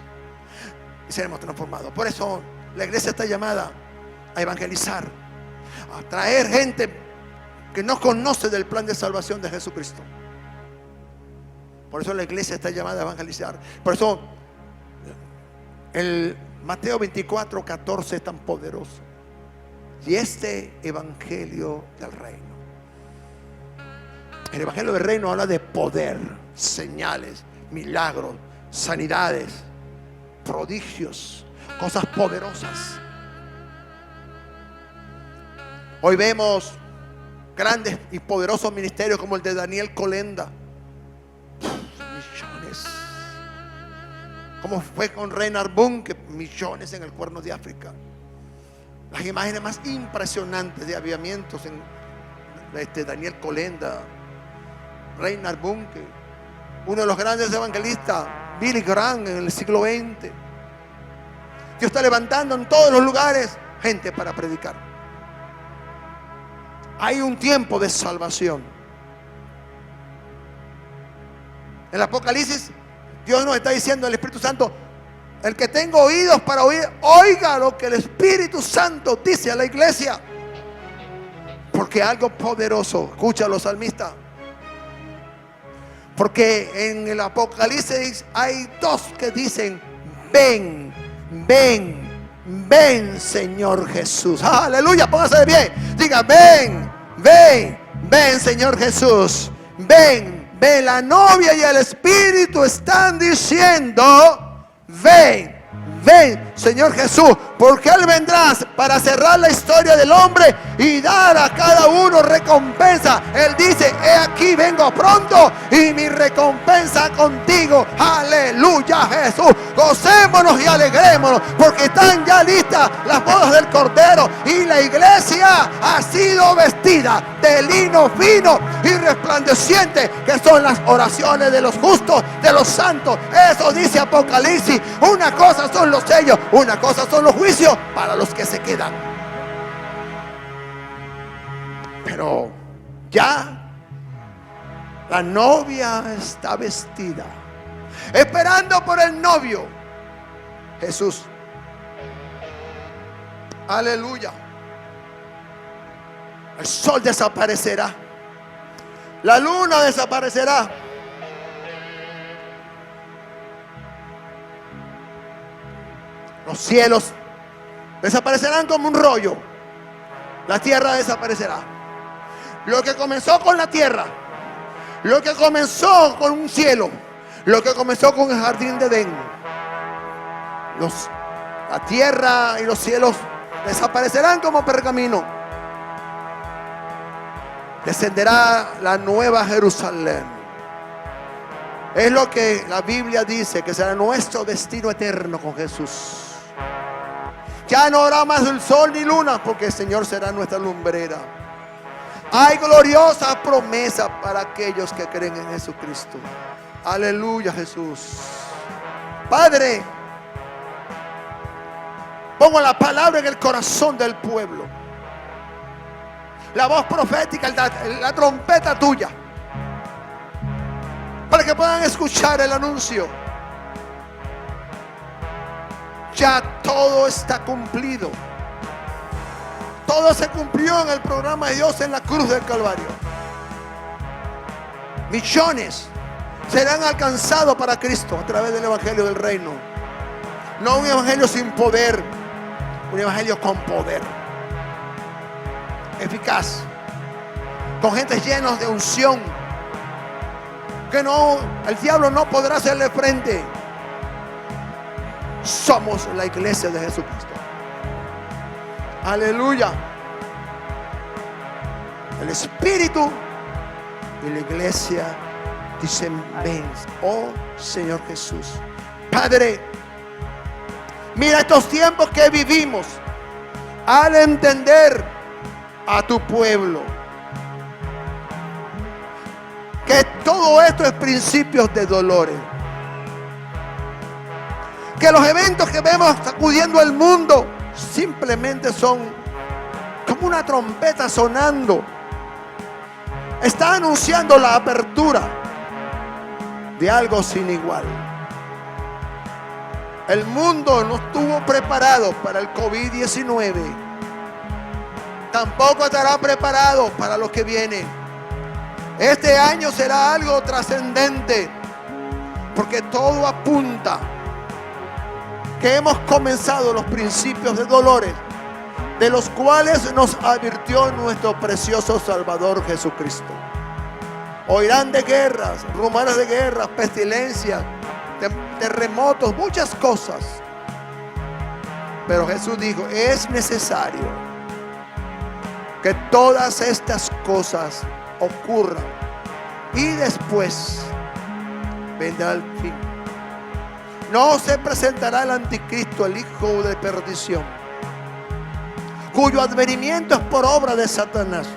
y seremos transformados. Por eso la iglesia está llamada a evangelizar, a traer gente que no conoce del plan de salvación de Jesucristo. Por eso la iglesia está llamada a evangelizar. Por eso el Mateo 24, 14 es tan poderoso. Y este evangelio del reino, el evangelio del reino habla de poder, señales, milagros, sanidades, prodigios, cosas poderosas. Hoy vemos grandes y poderosos ministerios como el de Daniel Colenda. Millones. Como fue con Reinhard Bunke, millones en el Cuerno de África. Las imágenes más impresionantes de avivamientos en Daniel Colenda, Reinhard Bunke, uno de los grandes evangelistas, Billy Graham, en el siglo XX. Dios está levantando en todos los lugares gente para predicar. Hay un tiempo de salvación. En el Apocalipsis, Dios nos está diciendo, el Espíritu Santo: el que tenga oídos para oír, oiga lo que el Espíritu Santo dice a la iglesia. Porque algo poderoso, escucha a los salmistas. Porque en el Apocalipsis hay dos que dicen: ven, ven, ven, Señor Jesús. Aleluya, póngase de pie. Diga: ven, ven, ven, Señor Jesús. Ven, ven. La novia y el Espíritu están diciendo: ven, ven, Señor Jesús, porque Él vendrá para cerrar la historia del hombre y dar a cada uno recompensa. Él dice: he aquí, vengo pronto y mi recompensa contigo. Aleluya, Jesús. Gocémonos y alegrémonos, porque están ya listas las bodas del Cordero, y la iglesia ha sido vestida de lino fino y resplandeciente, que son las oraciones de los justos, de los santos. Eso dice Apocalipsis. Una cosa son los sellos, una cosa son los juicios para los que se quedan. Pero ya la novia está vestida, esperando por el novio, Jesús. Aleluya. El sol desaparecerá, la luna desaparecerá, los cielos desaparecerán como un rollo, la tierra desaparecerá. Lo que comenzó con la tierra, lo que comenzó con un cielo, lo que comenzó con el jardín de Edén, la tierra y los cielos desaparecerán como pergamino. Descenderá la nueva Jerusalén. Es lo que la Biblia dice, que será nuestro destino eterno con Jesús. Ya no habrá más el sol ni luna, porque el Señor será nuestra lumbrera. Hay gloriosa promesa para aquellos que creen en Jesucristo. Aleluya, Jesús. Padre, pongo la palabra en el corazón del pueblo. La voz profética, la trompeta tuya, para que puedan escuchar el anuncio. Ya todo está cumplido. Todo se cumplió en el programa de Dios en la cruz del Calvario. Millones serán alcanzados para Cristo a través del evangelio del reino. No un evangelio sin poder, un evangelio con poder, eficaz, con gente llenos de unción, que no, el diablo no podrá hacerle frente. Somos la iglesia de Jesucristo. Aleluya. El Espíritu y la iglesia dicen: ven, oh Señor Jesús. Padre, mira estos tiempos que vivimos, al entender a tu pueblo que todo esto es principios de dolores, que los eventos que vemos sacudiendo el mundo simplemente son como una trompeta sonando. Está anunciando la apertura de algo sin igual. El mundo no estuvo preparado para el COVID-19. Tampoco estará preparado para lo que viene. Este año será algo trascendente, porque todo apunta que hemos comenzado los principios de dolores, de los cuales nos advirtió nuestro precioso Salvador Jesucristo. Oirán de guerras, rumores de guerras, pestilencias, terremotos, muchas cosas. Pero Jesús dijo: es necesario que todas estas cosas ocurran y después vendrá el fin. No se presentará el anticristo, el hijo de perdición, cuyo advenimiento es por obra de Satanás,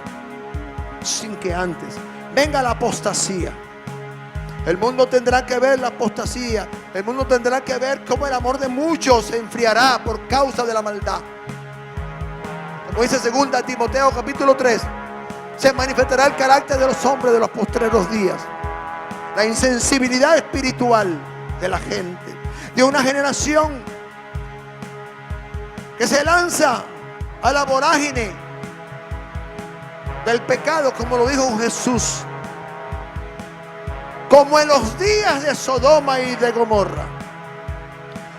sin que antes venga la apostasía. El mundo tendrá que ver la apostasía. El mundo tendrá que ver cómo el amor de muchos se enfriará por causa de la maldad. Como dice 2 Timoteo capítulo 3, se manifestará el carácter de los hombres de los postreros días. La insensibilidad espiritual de la gente, de una generación que se lanza a la vorágine del pecado, como lo dijo Jesús, como en los días de Sodoma y de Gomorra,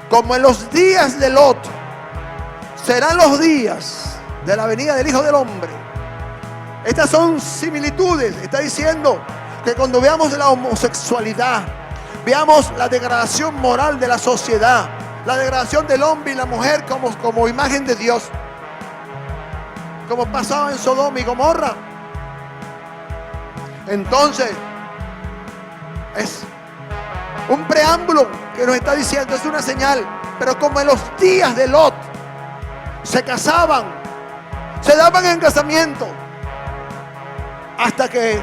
como en los días de Lot, serán los días de la venida del Hijo del Hombre. Estas son similitudes. Está diciendo que cuando veamos la homosexualidad, veamos la degradación moral de la sociedad, la degradación del hombre y la mujer como imagen de Dios, como pasaba en Sodoma y Gomorra, entonces es un preámbulo que nos está diciendo, es una señal. Pero como en los días de Lot, se casaban, se daban en casamiento, hasta que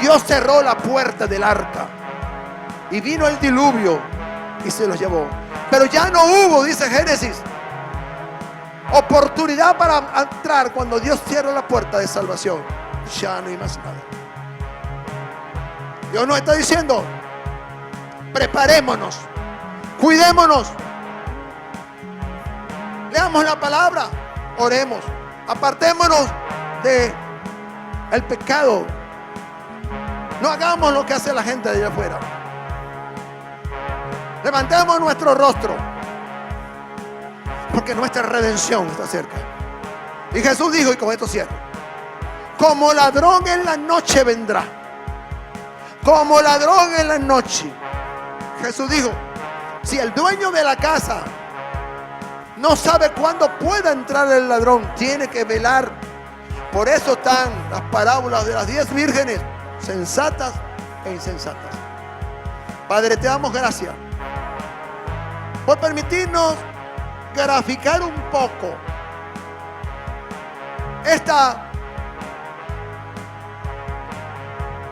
Dios cerró la puerta del arca y vino el diluvio y se los llevó. Pero ya no hubo, dice Génesis, oportunidad para entrar. Cuando Dios cierra la puerta de salvación, ya no hay más nada. Dios nos está diciendo, preparémonos, cuidémonos, leamos la palabra, oremos, apartémonos de el pecado. No hagamos lo que hace la gente de allá afuera. Levantemos nuestro rostro, porque nuestra redención está cerca. Y Jesús dijo, y con esto cierro, como ladrón en la noche vendrá. Como ladrón en la noche. Jesús dijo, si el dueño de la casa no sabe cuándo pueda entrar el ladrón, tiene que velar. Por eso están las parábolas de las 10 vírgenes, sensatas e insensatas. Padre, te damos gracias por permitirnos graficar un poco esta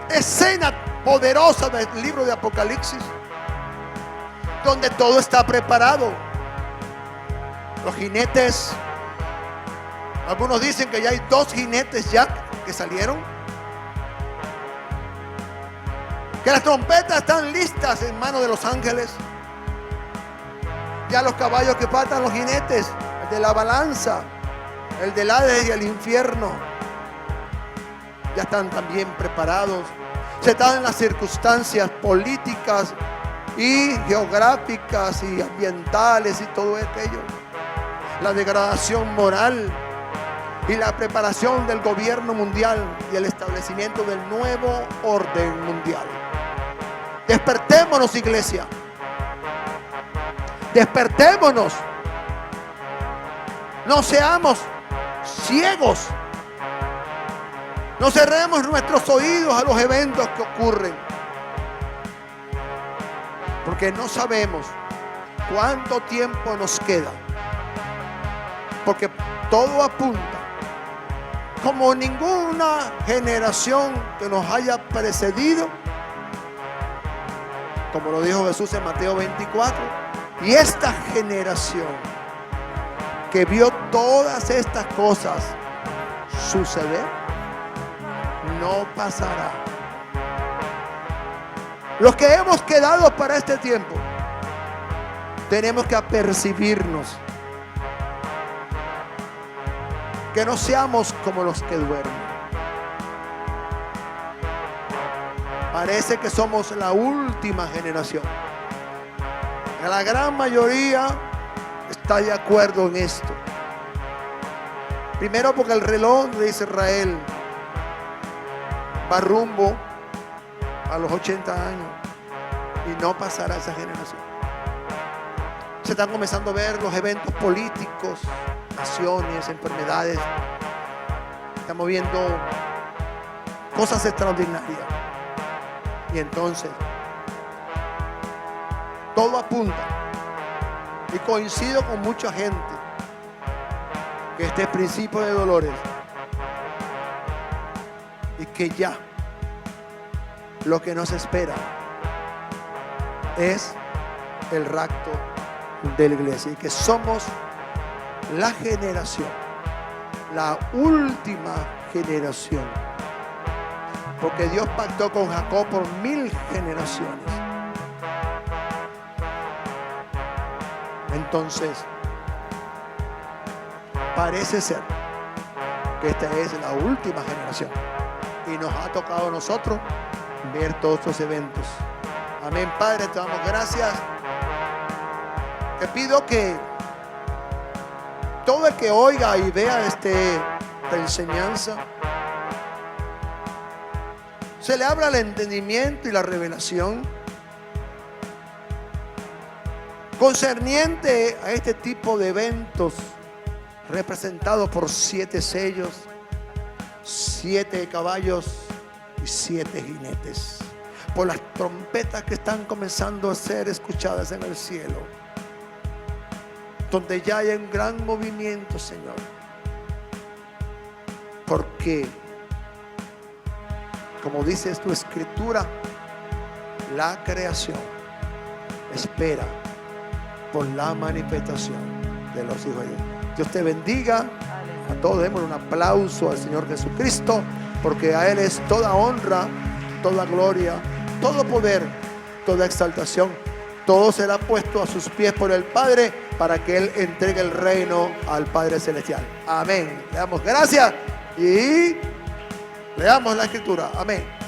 escena poderosa del libro de Apocalipsis, donde todo está preparado. Los jinetes, algunos dicen que ya hay 2 jinetes ya que salieron, que las trompetas están listas en manos de los ángeles. Ya los caballos que faltan, los jinetes, el de la balanza, el del Hades y el infierno, ya están también preparados. Se están en las circunstancias políticas y geográficas y ambientales y todo aquello. La degradación moral y la preparación del gobierno mundial y el establecimiento del nuevo orden mundial. Despertémonos, iglesia. Despertémonos. No seamos ciegos. No cerremos nuestros oídos a los eventos que ocurren, porque no sabemos cuánto tiempo nos queda. Porque todo apunta, como ninguna generación que nos haya precedido, como lo dijo Jesús en Mateo 24, y esta generación que vio todas estas cosas suceder, no pasará. Los que hemos quedado para este tiempo, tenemos que apercibirnos, que no seamos como los que duermen. Parece que somos la última generación. La gran mayoría está de acuerdo en esto. Primero, porque el reloj de Israel va rumbo a los 80 años y no pasará esa generación. Se están comenzando a ver los eventos políticos, naciones, enfermedades, Estamos viendo cosas extraordinarias. Y entonces, todo apunta, y coincido con mucha gente, que este principio de dolores, y que ya lo que nos espera es el rapto de la iglesia, y que somos la generación, la última generación, porque Dios pactó con Jacob por 1000 generaciones. Entonces, parece ser que esta es la última generación, y nos ha tocado a nosotros ver todos estos eventos. Amén. Padre, te damos gracias. Te pido que todo el que oiga y vea esta enseñanza, se le abra el entendimiento y la revelación concerniente a este tipo de eventos representados por 7 sellos, 7 caballos y 7 jinetes, por las trompetas que están comenzando a ser escuchadas en el cielo, donde ya hay un gran movimiento, Señor, porque como dice tu escritura, la creación espera por la manifestación de los hijos de Dios. Dios te bendiga a todos. Demos un aplauso al Señor Jesucristo, porque a Él es toda honra, toda gloria, todo poder, toda exaltación. Todo será puesto a sus pies por el Padre, para que Él entregue el reino al Padre Celestial. Amén. Le damos gracias y leamos la escritura. Amén.